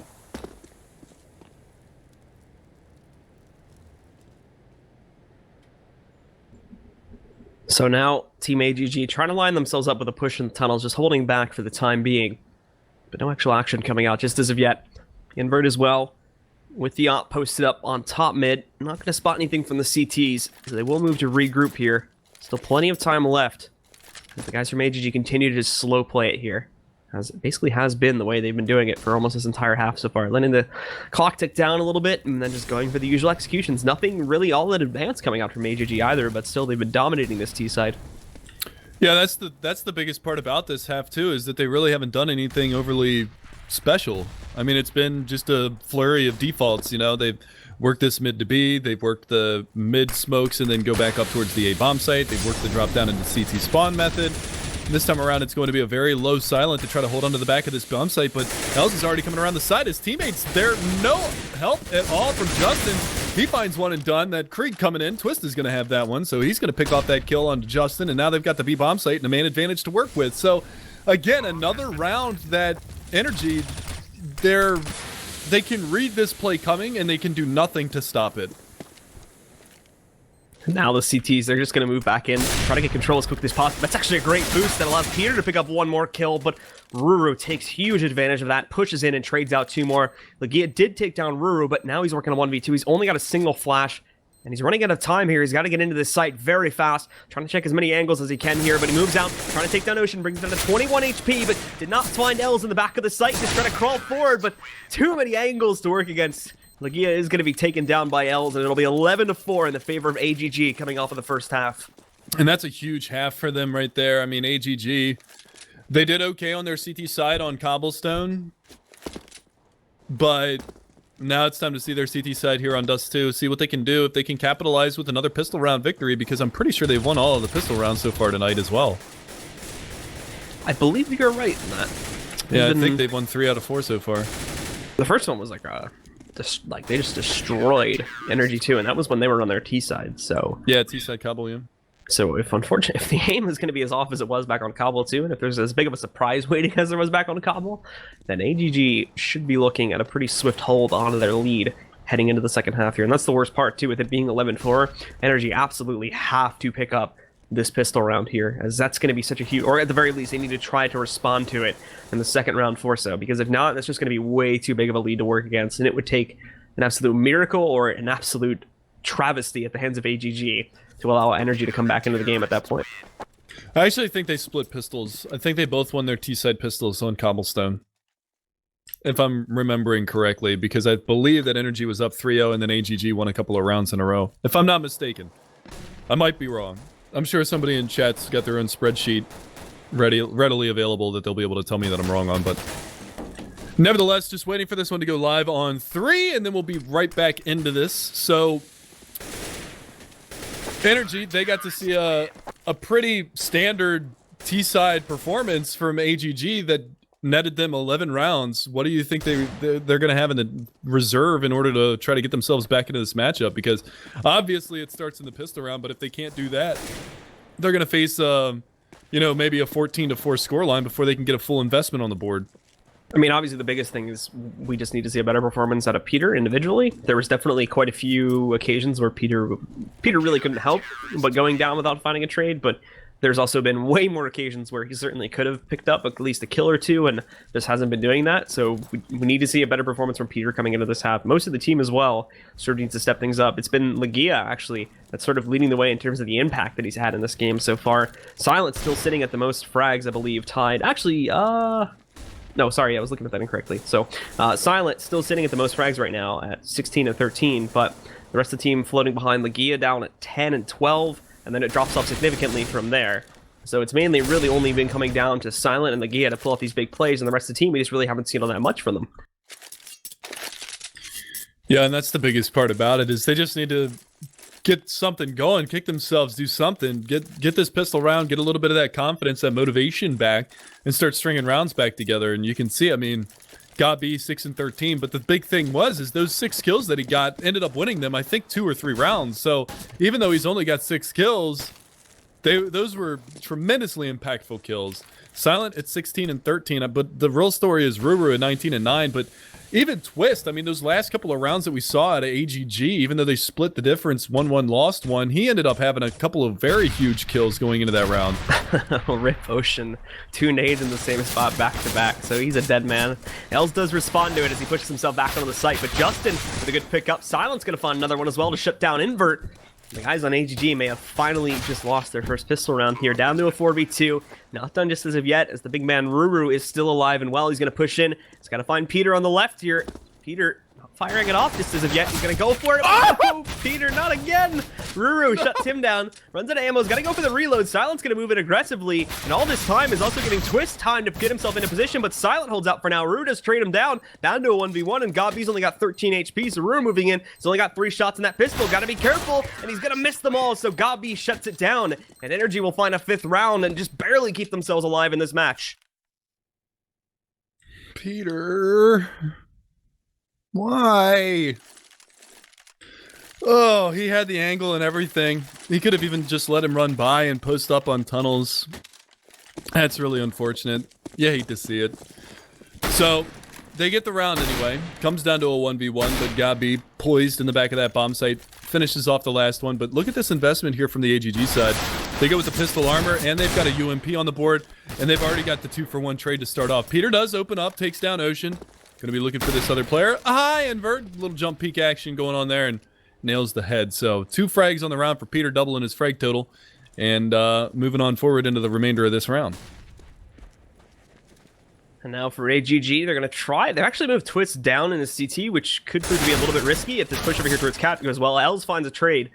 So now Team AGG trying to line themselves up with a push in the tunnels, just holding back for the time being. But no actual action coming out just as of yet. Invert as well, with the op posted up on top mid. Not going to spot anything from the CTs, so they will move to regroup here. Still plenty of time left. The guys from AGG continue to just slow play it here. As it basically has been the way they've been doing it for almost this entire half so far. Letting the clock tick down a little bit and then just going for the usual executions. Nothing really all that advanced coming out from AGG either, but still they've been dominating this T side. Yeah, that's the biggest part about this half too, is that they really haven't done anything overly special. I mean, it's been just a flurry of defaults, you know. They've worked this mid to B, they've worked the mid smokes and then go back up towards the A bomb site, they've worked the drop down into CT spawn method. This time around, it's going to be a very low silent to try to hold onto the back of this bomb site, but Els is already coming around the side. His teammates, there no help at all from Justin. He finds one and done. That Krieg coming in. Twist is going to have that one, so he's going to pick off that kill on Justin, and now they've got the B bomb site and a man advantage to work with. So, again, another round that NRG, they can read this play coming, and they can do nothing to stop it. Now the CTs, they're just going to move back in, try to get control as quickly as possible. That's actually a great boost that allows Peter to pick up one more kill, but Ruru takes huge advantage of that, pushes in and trades out two more. Legia did take down Ruru, but now he's working on 1v2. He's only got a single flash, and he's running out of time here. He's got to get into this site very fast, trying to check as many angles as he can here, but he moves out, trying to take down Ocean, brings down to 21 HP, but did not find Els in the back of the site, just trying to crawl forward, but too many angles to work against. Legia is going to be taken down by Els, and it'll be 11-4 in the favor of AGG coming off of the first half. And that's a huge half for them right there. I mean, AGG, they did okay on their CT side on Cobblestone, but now it's time to see their CT side here on Dust 2, see what they can do, if they can capitalize with another pistol round victory, because I'm pretty sure they've won all of the pistol rounds so far tonight as well. I believe you're right in that. Yeah, I think they've won 3 out of 4 so far. The first one was like they just destroyed NRG 2, and that was when they were on their T side. So yeah, T side Cobble, yeah. So if the aim is going to be as off as it was back on Cobble 2, and if there's as big of a surprise waiting as there was back on Cobble, then AGG should be looking at a pretty swift hold onto their lead heading into the second half here. And that's the worst part too, with it being 11-4. NRG absolutely have to pick up this pistol round here, as that's going to be such a huge, or at the very least they need to try to respond to it in the second round for so, because if not, that's just going to be way too big of a lead to work against, and it would take an absolute miracle or an absolute travesty at the hands of AGG to allow NRG to come back into the game at that point. I actually think they split pistols. I think they both won their T-side pistols on Cobblestone, if I'm remembering correctly, because I believe that NRG was up 3-0 and then AGG won a couple of rounds in a row, if I'm not mistaken. I might be wrong. I'm sure somebody in chat's got their own spreadsheet readily available that they'll be able to tell me that I'm wrong on, but nevertheless, just waiting for this one to go live on 3, and then we'll be right back into this. So, NRG, they got to see a pretty standard T-side performance from AGG that netted them 11 rounds. What do you think they're going to have in the reserve in order to try to get themselves back into this matchup? Because obviously it starts in the pistol round, but if they can't do that, they're going to face, you know, maybe a 14-4 scoreline before they can get a full investment on the board. I mean, obviously the biggest thing is we just need to see a better performance out of Peter individually. There was definitely quite a few occasions where Peter really couldn't help but going down without finding a trade, but there's also been way more occasions where he certainly could have picked up at least a kill or two and just hasn't been doing that. So we need to see a better performance from Peter coming into this half. Most of the team as well sort of needs to step things up. It's been Legia, actually, that's sort of leading the way in terms of the impact that he's had in this game so far. Silent still sitting at the most frags, I believe, tied. Actually, no, sorry, I was looking at that incorrectly. So Silent still sitting at the most frags right now at 16 and 13, but the rest of the team floating behind Legia down at 10 and 12. And then it drops off significantly from there. So it's mainly really only been coming down to Silent and Legia to pull off these big plays, and the rest of the team, we just really haven't seen all that much from them. Yeah, and that's the biggest part about it, is they just need to get something going, kick themselves, do something, get this pistol round, get a little bit of that confidence, that motivation back, and start stringing rounds back together. And you can see, I mean, got B 6 and 13, but the big thing is those 6 kills that he got ended up winning them, I think 2 or 3 rounds. So even though he's only got 6 kills, those were tremendously impactful kills. Silent at 16 and 13, but the real story is Ruru at 19 and 9. But even Twist, I mean, those last couple of rounds that we saw out of AGG, even though they split the difference, 1-1 lost 1, he ended up having a couple of very huge kills going into that round. Rip Ocean, 2 nades in the same spot back to back, so he's a dead man. Els does respond to it as he pushes himself back onto the site, but Justin with a good pickup. Silent's gonna find another one as well to shut down Invert. The guys on AGG may have finally just lost their first pistol round here, down to a 4v2. Not done just as of yet, as the big man Ruru is still alive and well. He's going to push in. He's got to find Peter on the left here. Peter not firing it off just as of yet. He's going to go for it. Oh, Peter, not again. Ruru shuts him down, runs out of ammo. He's got to go for the reload. Silent's going to move it aggressively, and all this time is also giving Twist time to get himself into position, but Silent holds out for now. Ruru does trade him down to a 1v1, and Gabi's only got 13 HP, so Ruru moving in. He's only got 3 shots in that pistol. Got to be careful, and he's going to miss them all, so Gabi shuts it down, and NRG will find a 5th round and just barely keep themselves alive in this match. Peter, why? Oh, he had the angle and everything. He could have even just let him run by and post up on tunnels. That's really unfortunate. You hate to see it. So, they get the round anyway. Comes down to a 1v1, but Gabi, poised in the back of that bomb site, finishes off the last one. But look at this investment here from the AGG side. They go with the pistol armor, and they've got a UMP on the board, and they've already got the 2-for-1 trade to start off. Peter does open up, takes down Ocean. Gonna be looking for this other player. Hi, Invert. Little jump peek action going on there, and nails the head. So 2 frags on the round for Peter, doubling his frag total, and moving on forward into the remainder of this round. And now for AGG, they're going to try. They actually moved Twist down in his CT, which could prove to be a little bit risky if this push over here towards Cat goes well. Els finds a trade.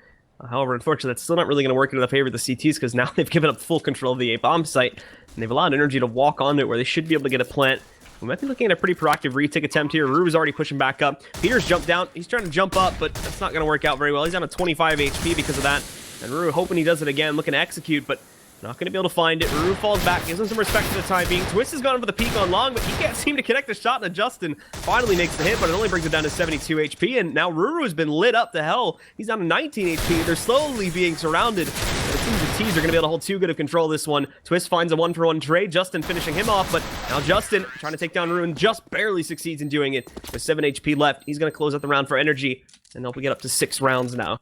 However, unfortunately, that's still not really going to work into the favor of the CTs, because now they've given up full control of the A bomb site, and they've allowed NRG to walk onto it where they should be able to get a plant. We might be looking at a pretty proactive retake attempt here. Ruru's already pushing back up. Peter's jumped down. He's trying to jump up, but that's not going to work out very well. He's down to 25 HP because of that. And Ruru hoping he does it again, looking to execute, but not going to be able to find it. Ruru falls back, gives him some respect for the time being. Twist has gone for the peek on long, but he can't seem to connect the shot, and Justin finally makes the hit, but it only brings it down to 72 HP, and now Ruru has been lit up to hell. He's down to 19 HP. They're slowly being surrounded. It seems the T's are going to be able to hold too good of control of this one. Twist finds a 1-for-1 trade. Justin finishing him off, but now Justin trying to take down Ruru and just barely succeeds in doing it. With 7 HP left, he's going to close out the round for NRG, and they'll get up to 6 rounds now.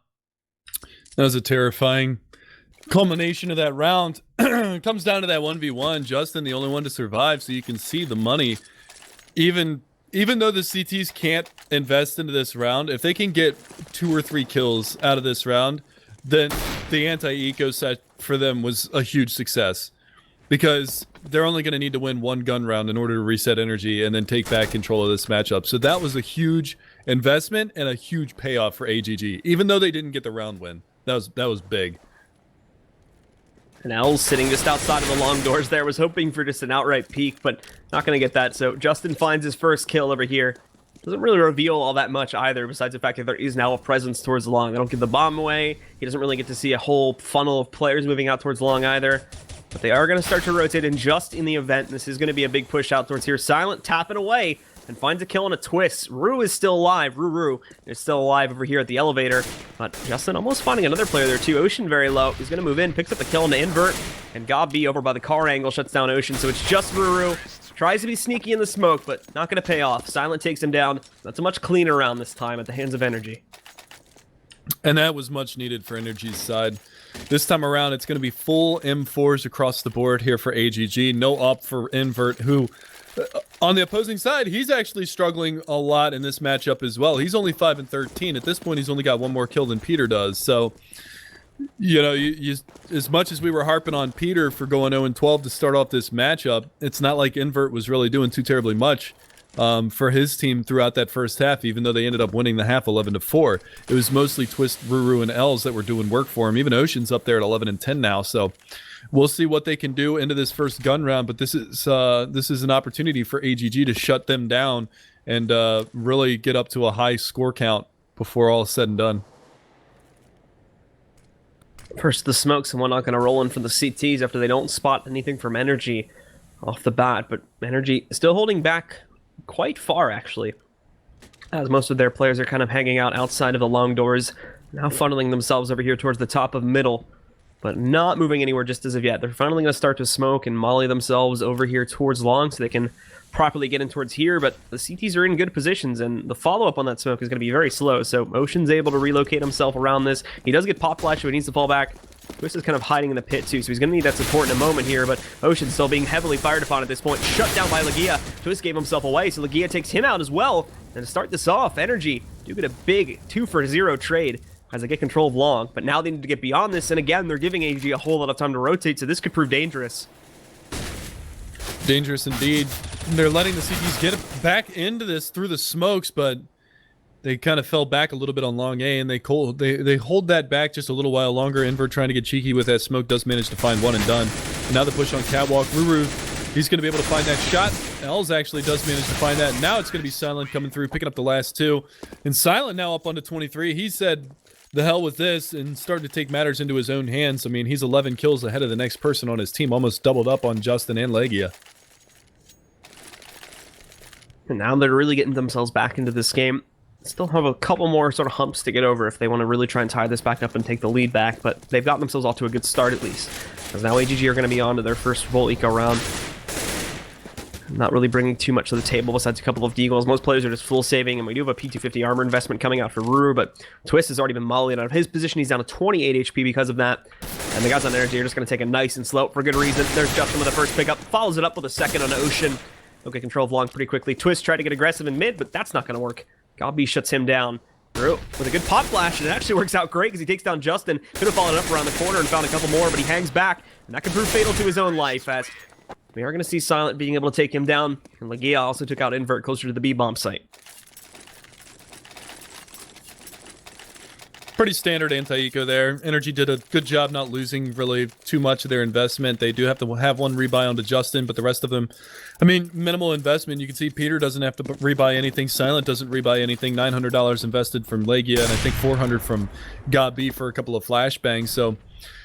That was a terrifying culmination of that round. It comes down to that 1v1. Justin, the only one to survive, so you can see the money. Even though the CTs can't invest into this round, if they can get 2 or 3 kills out of this round, then the anti-eco set for them was a huge success. Because they're only going to need to win 1 gun round in order to reset energy and then take back control of this matchup. So that was a huge investment and a huge payoff for AGG, even though they didn't get the round win. That was big. And Els sitting just outside of the long doors there, was hoping for just an outright peek, but not going to get that. So Justin finds his first kill over here. Doesn't really reveal all that much either, besides the fact that there is now a presence towards the long. They don't give the bomb away. He doesn't really get to see a whole funnel of players moving out towards long either. But they are going to start to rotate, and just in the event, this is going to be a big push out towards here. Silent tapping away and finds a kill on a twist. Ruru is still alive. Ruru is still alive over here at the elevator. But Justin almost finding another player there too. Ocean very low. He's going to move in, picks up the kill on the invert. And Gabi over by the car angle shuts down Ocean. So it's just Ruru. Tries to be sneaky in the smoke, but not going to pay off. Silent takes him down. That's a much cleaner round this time at the hands of NRG. And that was much needed for NRG's side. This time around, it's going to be full M4s across the board here for AGG. No up for Invert, who, on the opposing side, he's actually struggling a lot in this matchup as well. He's only 5 and 13. At this point, he's only got one more kill than Peter does. So, you know, as much as we were harping on Peter for going 0 and 12 to start off this matchup, it's not like Invert was really doing too terribly much for his team throughout that first half, even though they ended up winning the half 11-4. It was mostly Twist, Ruru, and Els that were doing work for him. Even Ocean's up there at 11 and 10 now, so we'll see what they can do into this first gun round, but this is an opportunity for AGG to shut them down and really get up to a high score count before all is said and done. First, the smokes, and we're not going to roll in for the CTs after they don't spot anything from NRG off the bat, but NRG still holding back quite far, actually, as most of their players are kind of hanging out outside of the long doors, now funneling themselves over here towards the top of middle, but not moving anywhere just as of yet. They're finally going to start to smoke and molly themselves over here towards long so they can properly get in towards here, but the CTs are in good positions, and the follow-up on that smoke is going to be very slow, so Ocean's able to relocate himself around this. He does get pop flash, but he needs to fall back. Twist is kind of hiding in the pit too, so he's going to need that support in a moment here, but Ocean's still being heavily fired upon at this point. Shut down by Legia. Twist gave himself away, so Legia takes him out as well. And to start this off, NRG do get a big 2-for-0 trade as they get control of long, but now they need to get beyond this, and again, they're giving AG a whole lot of time to rotate, so this could prove dangerous. Dangerous indeed. They're letting the CTs get back into this through the smokes, but they kind of fell back a little bit on long A, and they hold that back just a little while longer. Invert trying to get cheeky with that smoke does manage to find one and done. And now the push on Catwalk. Ruru, he's going to be able to find that shot. Els actually does manage to find that. Now it's going to be Silent coming through, picking up the last two. And Silent now up onto 23. He said, the hell with this, and started to take matters into his own hands. I mean, he's 11 kills ahead of the next person on his team, almost doubled up on Justin and Legia. And now they're really getting themselves back into this game. Still have a couple more sort of humps to get over if they want to really try and tie this back up and take the lead back, but they've got themselves off to a good start at least. Because now AGG are going to be on to their first full eco round. Not really bringing too much to the table besides a couple of deagles. Most players are just full saving, and we do have a P250 armor investment coming out for Ruru, but Twist has already been mollied out of his position. He's down to 28 HP because of that. And the guys on NRG are just going to take a nice and slow for good reason. There's Justin with the first pickup, follows it up with a second on Ocean. Okay, control of long pretty quickly. Twist tried to get aggressive in mid, but that's not going to work. Gobby shuts him down. Ruru with a good pop flash, and it actually works out great because he takes down Justin. Could have followed up around the corner and found a couple more, but he hangs back, and that can prove fatal to his own life as we are going to see Silent being able to take him down, and Legia also took out Invert closer to the B-bomb site. Pretty standard anti-eco there. NRG did a good job not losing really too much of their investment. They do have to have one rebuy onto Justin, but the rest of them, I mean, minimal investment. You can see Peter doesn't have to rebuy anything. Silent doesn't rebuy anything. $900 invested from Legia, and I think $400 from Gobby for a couple of flashbangs. So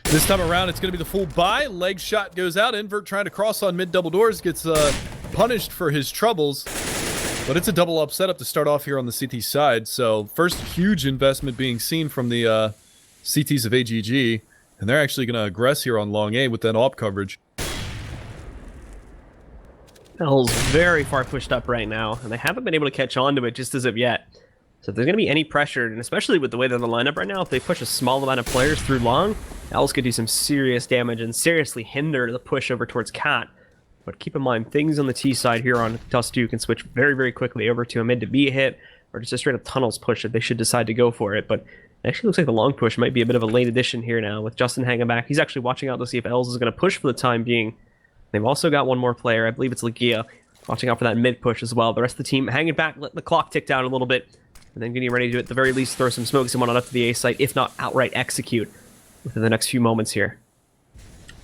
this time around, it's going to be the full buy. Leg shot goes out. Invert trying to cross on mid double doors gets punished for his troubles. But it's a double up setup to start off here on the CT side. So first huge investment being seen from the CTs of AGG. And they're actually going to aggress here on long A with that AWP coverage. L's very far pushed up right now, and they haven't been able to catch on to it just as of yet. So if there's going to be any pressure, and especially with the way they're in the lineup right now, if they push a small amount of players through long, L's could do some serious damage and seriously hinder the push over towards Cat. But keep in mind, things on the T side here on Dust 2 can switch very, very quickly over to a mid to B hit, or just a straight up tunnels push if they should decide to go for it. But it actually looks like the long push might be a bit of a late addition here now, with Justin hanging back. He's actually watching out to see if Els is going to push for the time being. They've also got one more player, I believe it's Legia, watching out for that mid push as well. The rest of the team hanging back, let the clock tick down a little bit, and then getting ready to, at the very least, throw some smokes and one on up to the A site, if not outright execute within the next few moments here.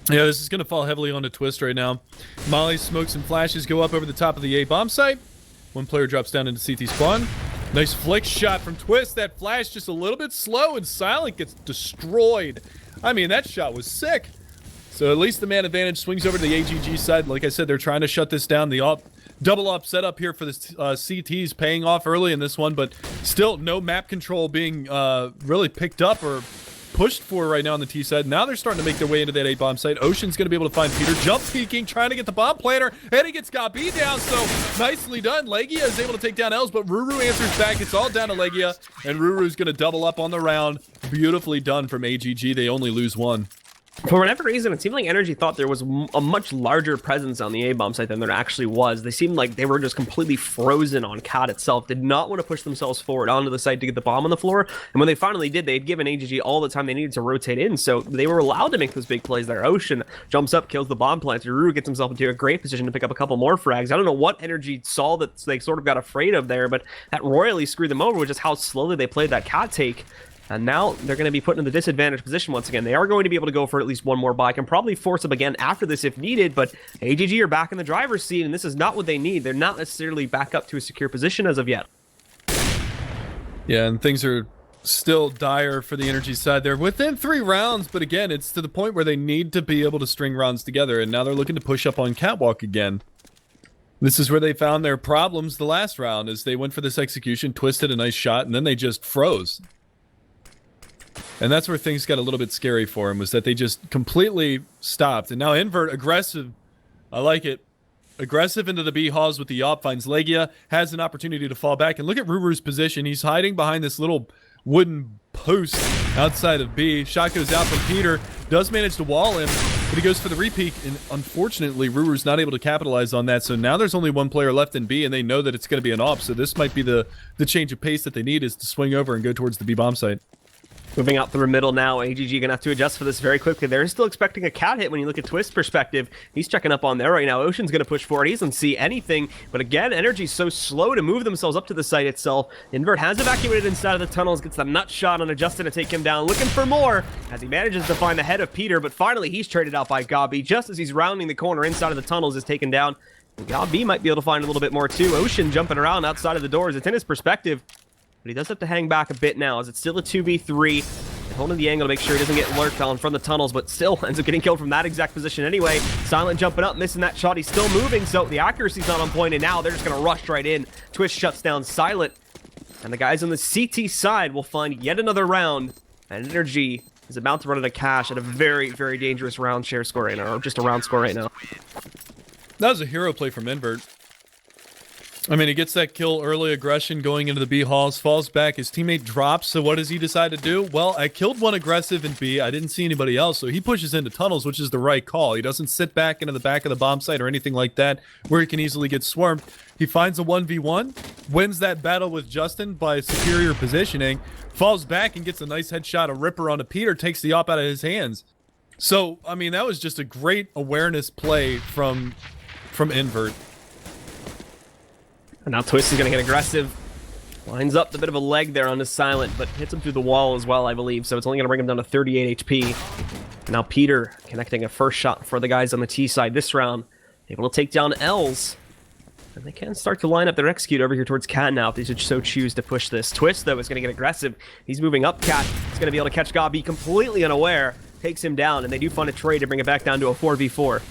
Yeah, this is going to fall heavily onto Twist right now. Molly, smokes, and flashes go up over the top of the A bomb site. One player drops down into CT spawn. Nice flick shot from Twist. That flash just a little bit slow, and Silent gets destroyed. I mean, that shot was sick. So at least the man advantage swings over to the AGG side. Like I said, they're trying to shut this down. The double up setup here for the CTs paying off early in this one, but still no map control being really picked up or pushed for right now on the T side. Now they're starting to make their way into that A-bomb site. Ocean's going to be able to find Peter. Jump peeking, trying to get the bomb planter, and he gets got B down, so nicely done. Legia is able to take down Els, but Ruru answers back. It's all down to Legia, and Ruru's going to double up on the round. Beautifully done from AGG. They only lose one. For whatever reason, it seemed like NRG thought there was a much larger presence on the A-bomb site than there actually was. They seemed like they were just completely frozen on CAT itself, did not want to push themselves forward onto the site to get the bomb on the floor, and when they finally did, they had given AGG all the time they needed to rotate in, so they were allowed to make those big plays there. Ocean jumps up, kills the bomb planter. Ruru gets himself into a great position to pick up a couple more frags. I don't know what NRG saw that they sort of got afraid of there, but that royally screwed them over with just how slowly they played that CAT take. And now they're going to be put in the disadvantaged position once again. They are going to be able to go for at least one more buy. Can probably force them again after this if needed, but AGG are back in the driver's seat, and this is not what they need. They're not necessarily back up to a secure position as of yet. Yeah, and things are still dire for the Energy side. They're within 3 rounds, but again, it's to the point where they need to be able to string rounds together, and now they're looking to push up on Catwalk again. This is where they found their problems the last round, as they went for this execution, twisted a nice shot, and then they just froze. And that's where things got a little bit scary for him, was that they just completely stopped. And now Invert, aggressive. I like it. Aggressive into the B halls with the AWP, finds Legia, has an opportunity to fall back. And look at Ruru's position. He's hiding behind this little wooden post outside of B. Shot goes out from Peter, does manage to wall him, but he goes for the repeat, and unfortunately, Ruru's not able to capitalize on that. So now there's only one player left in B, and they know that it's going to be an AWP. So this might be the change of pace that they need, is to swing over and go towards the B bomb site. Moving out through the middle now, AGG gonna have to adjust for this very quickly. They're still expecting a CAT hit when you look at Twist's perspective. He's checking up on there right now. Ocean's gonna push forward. He doesn't see anything, but again, NRG's so slow to move themselves up to the site itself. Invert has evacuated inside of the tunnels, gets the nut shot on Justin to take him down, looking for more as he manages to find the head of Peter, but finally he's traded out by Gabi just as he's rounding the corner inside of the tunnels, is taken down. Gabi might be able to find a little bit more too. Ocean jumping around outside of the doors. It's in his perspective, but he does have to hang back a bit now as it's still a 2v3. Holding the angle to make sure he doesn't get lurked on from the tunnels, but still ends up getting killed from that exact position anyway. Silent jumping up, missing that shot. He's still moving, so the accuracy's not on point, and now they're just going to rush right in. Twist shuts down Silent, and the guys on the CT side will find yet another round, and NRG is about to run out of cash at a very, very dangerous round share score right now, or just a round score right now. That was a hero play from Invert. I mean, he gets that kill, early aggression going into the B halls, falls back, his teammate drops, so what does he decide to do? Well, I killed one aggressive in B, I didn't see anybody else, so he pushes into tunnels, which is the right call. He doesn't sit back into the back of the bomb site or anything like that, where he can easily get swarmed. He finds a 1v1, wins that battle with Justin by superior positioning, falls back and gets a nice headshot, a ripper onto Peter, takes the AWP out of his hands. So, I mean, that was just a great awareness play from Invert. And now Twist is going to get aggressive. Lines up a bit of a leg there on his Silent, but hits him through the wall as well, I believe. So it's only going to bring him down to 38 HP. And now Peter connecting a first shot for the guys on the T side this round. Able to take down Els. And they can start to line up their execute over here towards Cat now if they should so choose to push this. Twist, though, is going to get aggressive. He's moving up Cat. He's going to be able to catch Gabi completely unaware. Takes him down, and they do find a trade to bring it back down to a 4v4.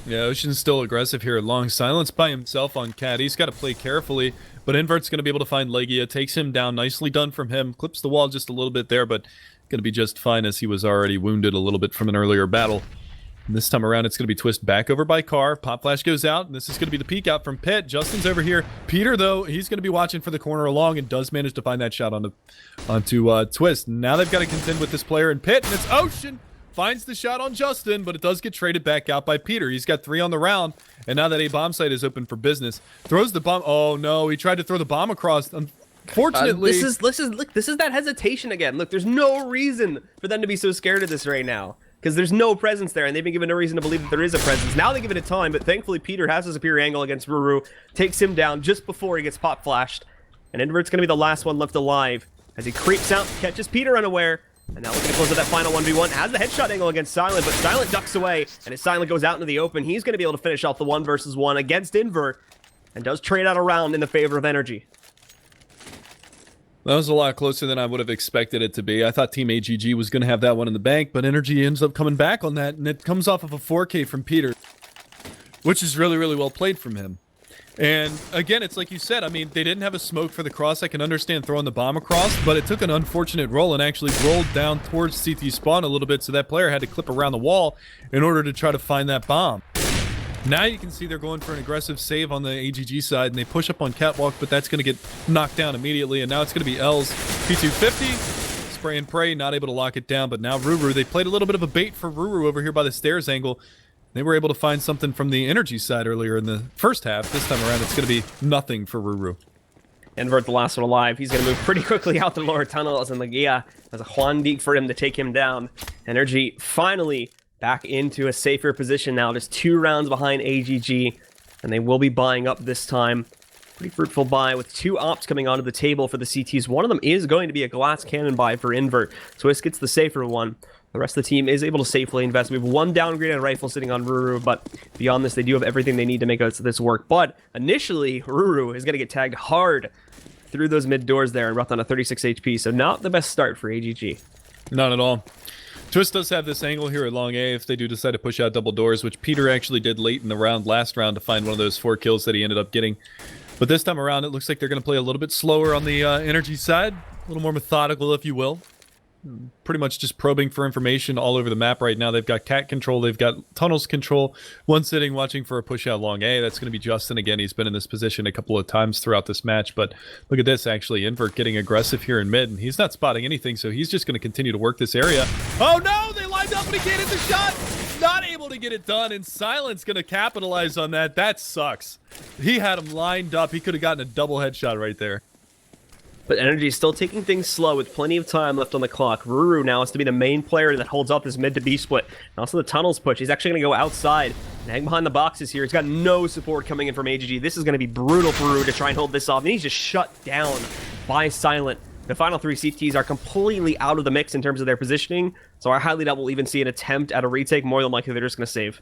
Yeah, Ocean's still aggressive here. Long silence by himself on Cat. He's got to play carefully, but Invert's going to be able to find Legia. Takes him down. Nicely done from him. Clips the wall just a little bit there, but going to be just fine as he was already wounded a little bit from an earlier battle. And this time around, it's going to be Twist back over by Car. Pop Flash goes out, and this is going to be the peek out from Pitt. Justin's over here. Peter, though, he's going to be watching for the corner along and does manage to find that shot onto Twist. Now they've got to contend with this player in Pitt, and it's Ocean. Finds the shot on Justin, but it does get traded back out by Peter. He's got 3 on the round, and now that A bomb site is open for business. Throws the bomb. Oh no, he tried to throw the bomb across. Unfortunately, this is that hesitation again. Look, there's no reason for them to be so scared of this right now, because there's no presence there, and they've been given no reason to believe that there is a presence. Now they give it a time, but thankfully Peter has a superior angle against Ruru, takes him down just before he gets pop flashed, and Invert's gonna be the last one left alive as he creeps out, catches Peter unaware. And now looking to close out that final 1v1. Has the headshot angle against Silent, but Silent ducks away, and as Silent goes out into the open, he's going to be able to finish off the 1 versus 1 against Invert, and does trade out a round in the favor of NRG. That was a lot closer than I would have expected it to be. I thought Team AGG was going to have that one in the bank, but NRG ends up coming back on that, and it comes off of a 4K from Peter, which is really, really well played from him. And again, it's like you said, I mean, they didn't have a smoke for the cross. I can understand throwing the bomb across, but it took an unfortunate roll and actually rolled down towards CT spawn a little bit, so that player had to clip around the wall in order to try to find that bomb. Now you can see they're going for an aggressive save on the AGG side, and they push up on Catwalk, but that's going to get knocked down immediately, and now it's going to be L's P250. Spray and pray, not able to lock it down, but now Ruru, they played a little bit of a bait for Ruru over here by the stairs angle. They were able to find something from the energy side earlier in the first half. This time around, it's going to be nothing for Ruru. Invert, the last one alive. He's going to move pretty quickly out the lower tunnels, and Legia has a Juan Deek for him to take him down. Energy finally back into a safer position now, just 2 rounds behind AGG, and they will be buying up this time. Pretty fruitful buy with 2 ops coming onto the table for the CTs. One of them is going to be a glass cannon buy for Invert. Swiss gets the safer one. The rest of the team is able to safely invest. We have 1 downgraded rifle sitting on Ruru, but beyond this, they do have everything they need to make this work. But initially, Ruru is going to get tagged hard through those mid doors there and roughed on a 36 HP, so not the best start for AGG. Not at all. Twist does have this angle here at long A if they do decide to push out double doors, which Peter actually did late in the round, last round, to find one of those 4 kills that he ended up getting. But this time around, it looks like they're going to play a little bit slower on the energy side, a little more methodical, if you will. Pretty much just probing for information all over the map right now. They've got cat control, they've got tunnels control, one sitting watching for a push out long A. That's going to be Justin again. He's been in this position a couple of times throughout this match, but look at this, actually. Invert getting aggressive here in mid, and he's not spotting anything, so he's just going to continue to work this area. Oh no, they lined up and he can't hit the shot. Not able to get it done, and Silent's going to capitalize on that. That sucks. He had him lined up. He could have gotten a double headshot right there. But Energy is still taking things slow with plenty of time left on the clock. Ruru now has to be the main player that holds up this mid to B split. And also the tunnels push. He's actually going to go outside and hang behind the boxes here. He's got no support coming in from AGG. This is going to be brutal for Ruru to try and hold this off. And he's just shut down by Silent. The final 3 CTs are completely out of the mix in terms of their positioning. So I highly doubt we'll even see an attempt at a retake. More than likely, they're just going to save.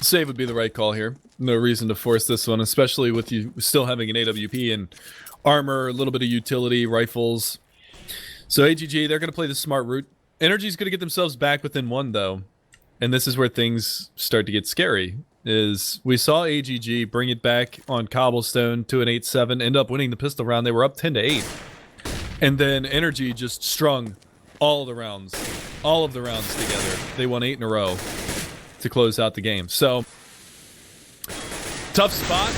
Save would be the right call here. No reason to force this one, especially with you still having an AWP and armor, a little bit of utility, rifles. So AGG, they're going to play the smart route. Energy's going to get themselves back within 1, though. And this is where things start to get scary. Is we saw AGG bring it back on Cobblestone to an 8-7, end up winning the pistol round. They were up 10-8. And then Energy just strung all of the rounds together. They won 8 in a row to close out the game. So tough spot,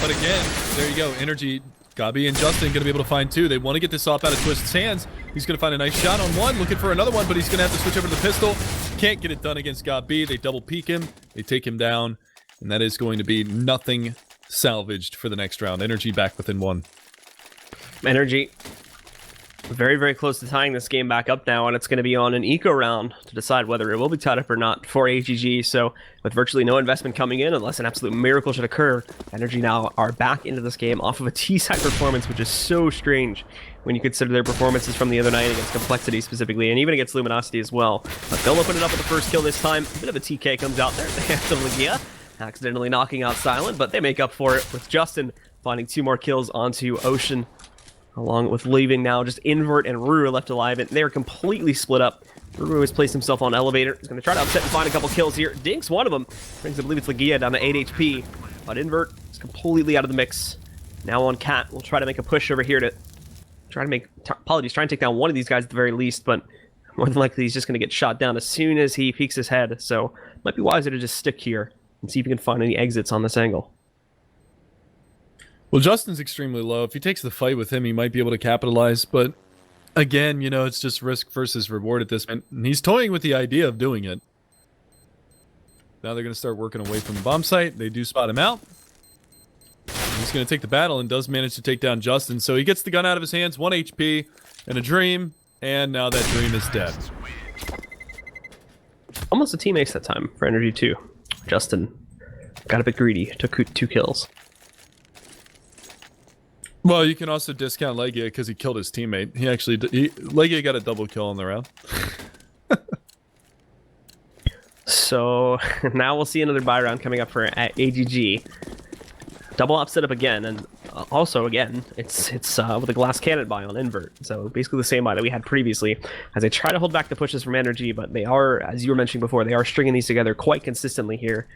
but again, there you go. Energy, Gabi and Justin going to be able to find 2. They want to get this off out of Twist's hands. He's going to find a nice shot on 1, looking for another one, but he's going to have to switch over to the pistol. Can't get it done against Gabi. They double peek him. They take him down, and that is going to be nothing salvaged for the next round. Energy back within 1. Energy very, very close to tying this game back up now, and it's going to be on an eco round to decide whether it will be tied up or not for AGG. So with virtually no investment coming in, unless an absolute miracle should occur, Energy now are back into this game off of a T-side performance, which is so strange when you consider their performances from the other night against Complexity specifically, and even against Luminosity as well. But they'll open it up with the first kill this time. A bit of a TK comes out there. They have some Legia, accidentally knocking out Silent, but they make up for it with Justin finding 2 more kills onto Ocean, along with leaving now just Invert and Ruru left alive, and they're completely split up. Ruru has placed himself on elevator. He's going to try to upset and find a couple kills here. Dinks one of them. Brings, I believe it's Legia, down to 8 HP. But Invert is completely out of the mix. Now on Cat, we'll try to make a push over here to try to make... Apologies, try and take down one of these guys at the very least, but more than likely he's just going to get shot down as soon as he peeks his head. So it might be wiser to just stick here and see if you can find any exits on this angle. Well, Justin's extremely low. If he takes the fight with him, he might be able to capitalize. But again, you know, it's just risk versus reward at this point. And he's toying with the idea of doing it. Now they're going to start working away from the bomb site. They do spot him out. He's going to take the battle and does manage to take down Justin. So he gets the gun out of his hands, 1 HP, and a dream. And now that dream is dead. Almost a team ace that time for Energy 2. Justin got a bit greedy, took 2 kills. Well, you can also discount Legia because he killed his teammate. He actually... Legia got a double kill on the round. So now we'll see another buy round coming up for AGG. Double op setup again, and also again, it's with a glass cannon buy on Invert. So basically the same buy that we had previously, as they try to hold back the pushes from Energy, but they are, as you were mentioning before, they are stringing these together quite consistently here.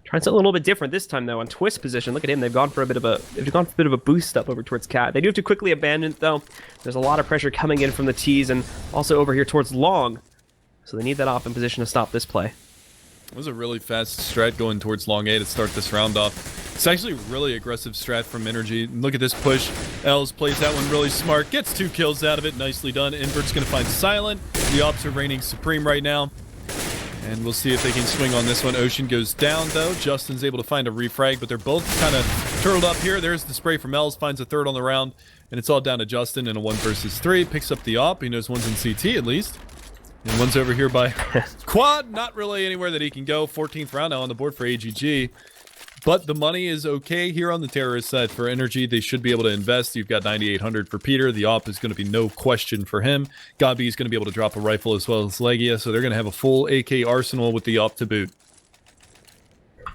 Trying something a little bit different this time though. On twist position, look at him. They've gone for a bit of a boost up over towards Cat. They do have to quickly abandon it though. There's a lot of pressure coming in from the T's and also over here towards Long. So they need that off in position to stop this play. It was a really fast strat going towards long A to start this round off. It's actually a really aggressive strat from NRG. Look at this push. Els plays that one really smart. Gets 2 kills out of it. Nicely done. Invert's going to find Silent. The ops are reigning supreme right now. And we'll see if they can swing on this one. Ocean goes down, though. Justin's able to find a refrag, but they're both kind of turtled up here. There's the spray from Els. Finds a third on the round. And it's all down to Justin in a 1 versus 3. Picks up the op. He knows one's in CT at least. And one's over here by Quad. Not really anywhere that he can go. 14th round now on the board for AGG. But the money is okay here on the terrorist side for NRG. They should be able to invest. You've got 9,800 for Peter. The op is going to be no question for him. Gabi is going to be able to drop a rifle as well as Legia. So they're going to have a full AK arsenal with the op to boot.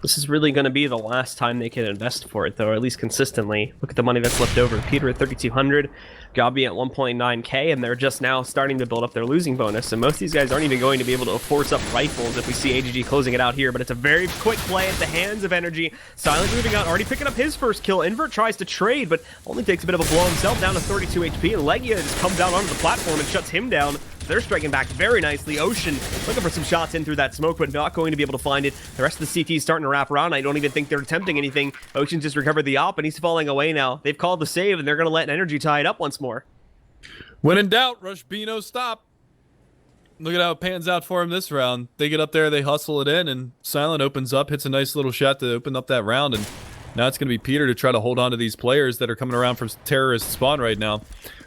This is really going to be the last time they can invest for it, though, or at least consistently. Look at the money that's left over. Peter at 3,200, Gabi at 1.9k, and they're just now starting to build up their losing bonus. And most of these guys aren't even going to be able to force up rifles if we see AGG closing it out here. But it's a very quick play at the hands of NRG. Silent moving out, already picking up his first kill. Invert tries to trade, but only takes a bit of a blow himself, down to 32 HP. And Legia just comes down onto the platform and shuts him down. They're striking back very nicely. Ocean looking for some shots in through that smoke, but not going to be able to find it. The rest of the CT is starting to wrap around. I don't even think they're attempting anything. Ocean just recovered the op, and he's falling away now. They've called the save, and they're going to let NRG tie it up once more. When in doubt, rush B, no stop. Look at how it pans out for him this round. They get up there, they hustle it in, and Silent opens up, hits a nice little shot to open up that round, and now it's going to be Peter to try to hold on to these players that are coming around from terrorist spawn right now.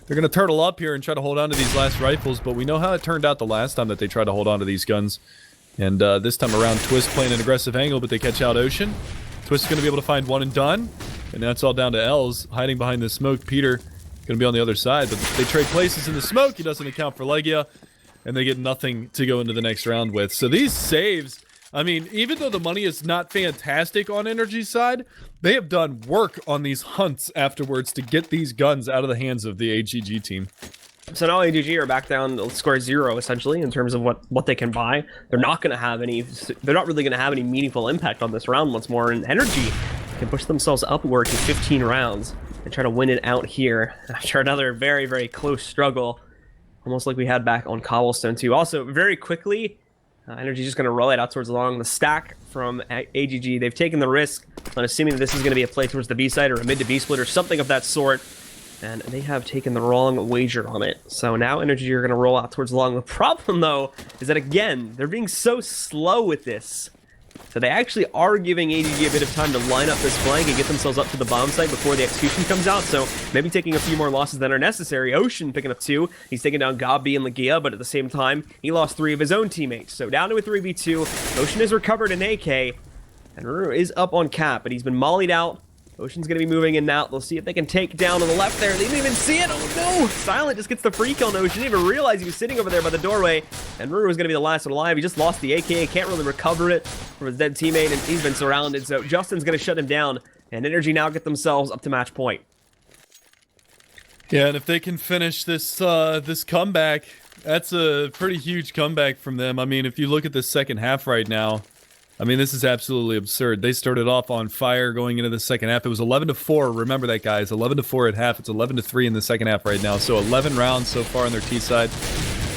They're going to turtle up here and try to hold on to these last rifles, but we know how it turned out the last time that they tried to hold on to these guns. And this time around, Twist playing an aggressive angle, but they catch out Ocean. Twist is going to be able to find one and done, and that's all down to Els hiding behind the smoke. Peter going to be on the other side, but they trade places in the smoke. He doesn't account for Legia, and they get nothing to go into the next round with. So these saves, I mean, even though the money is not fantastic on NRG's side, they have done work on these hunts afterwards to get these guns out of the hands of the AGG team. So now AGG are back down to square zero, essentially, in terms of what they can buy. They're not going to have any, they're not really going to have any meaningful impact on this round once more, and NRG can push themselves upward to 15 rounds and try to win it out here after another very, very close struggle, almost like we had back on Cobblestone 2. Also, very quickly, NRG just going to roll it out towards along the stack from AGG. They've taken the risk on assuming that this is going to be a play towards the B side or a mid to B split or something of that sort, and they have taken the wrong wager on it. So now NRG are going to roll out towards along. The problem, though, is that, again, they're being so slow with this. So they actually are giving AGG a bit of time to line up this flank and get themselves up to the bomb site before the execution comes out. So maybe taking a few more losses than are necessary. Ocean picking up 2. He's taking down Gabi and Legia, but at the same time, he lost 3 of his own teammates. So down to a 3v2. Ocean has recovered an AK, and Ruru is up on cap, but he's been mollied out. Ocean's going to be moving in now. They'll see if they can take down on the left there. They didn't even see it. Oh, no. Silent just gets the free kill on Ocean. Didn't even realize he was sitting over there by the doorway. And Ruru is going to be the last one alive. He just lost the AK. Can't really recover it from his dead teammate, and he's been surrounded. So Justin's going to shut him down. And NRG now get themselves up to match point. Yeah, and if they can finish this this comeback, that's a pretty huge comeback from them. I mean, if you look at the second half right now, I mean, this is absolutely absurd. They started off on fire going into the second half. It was 11-4. Remember that, guys. 11-4 at half. It's 11-3 in the second half right now. So 11 rounds so far on their T side.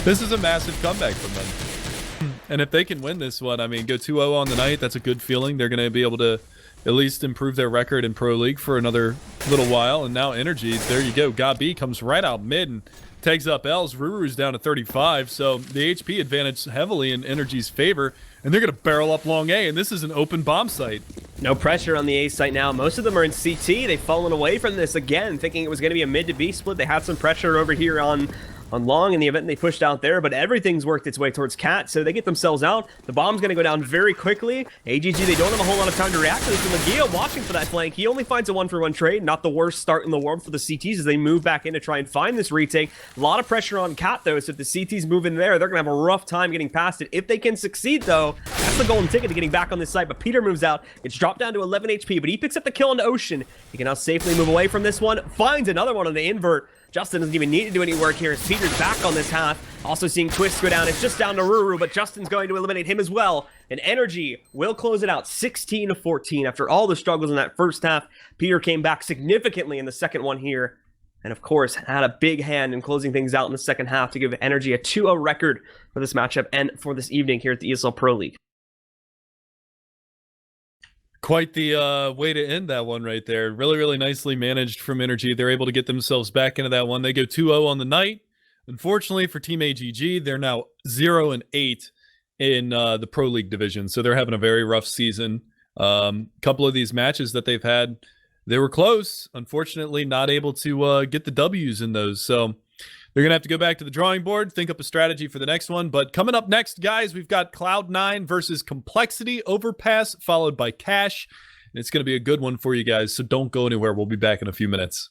This is a massive comeback from them. And if they can win this one, I mean, go 2-0 on the night, that's a good feeling. They're going to be able to at least improve their record in Pro League for another little while. And now NRG, there you go. Gabi comes right out mid and tags up Els. Ruru's down to 35. So the HP advantage heavily in NRG's favor. And they're going to barrel up long A, and this is an open bomb site. No pressure on the A site now. Most of them are in CT. They've fallen away from this again, thinking it was going to be a mid to B split. They had some pressure over here on long in the event they pushed out there, but everything's worked its way towards Cat, so they get themselves out. The bomb's going to go down very quickly. AGG, they don't have a whole lot of time to react to this, and Legia watching for that flank. He only finds a 1-for-1 trade. Not the worst start in the world for the CTs as they move back in to try and find this retake. A lot of pressure on Cat, though, so if the CTs move in there, they're going to have a rough time getting past it. If they can succeed, though, that's the golden ticket to getting back on this site, but Peter moves out. It's dropped down to 11 HP, but he picks up the kill on Ocean. He can now safely move away from this one, finds another one on the invert. Justin doesn't even need to do any work here as Peter's back on this half. Also seeing Twist go down. It's just down to Ruru, but Justin's going to eliminate him as well. And NRG will close it out 16-14 after all the struggles in that first half. Peter came back significantly in the second one here. And of course, had a big hand in closing things out in the second half to give NRG a 2-0 record for this matchup and for this evening here at the ESL Pro League. Quite the way to end that one right there. Really, really nicely managed from NRG. They're able to get themselves back into that one. They go 2-0 on the night. Unfortunately for Team AGG, they're now 0-8 in the Pro League division. So they're having a very rough season. Couple of these matches that they've had, they were close. Unfortunately, not able to get the W's in those. So they're going to have to go back to the drawing board, think up a strategy for the next one. But coming up next, guys, we've got Cloud9 versus Complexity Overpass, followed by Cash. And it's going to be a good one for you guys, so don't go anywhere. We'll be back in a few minutes.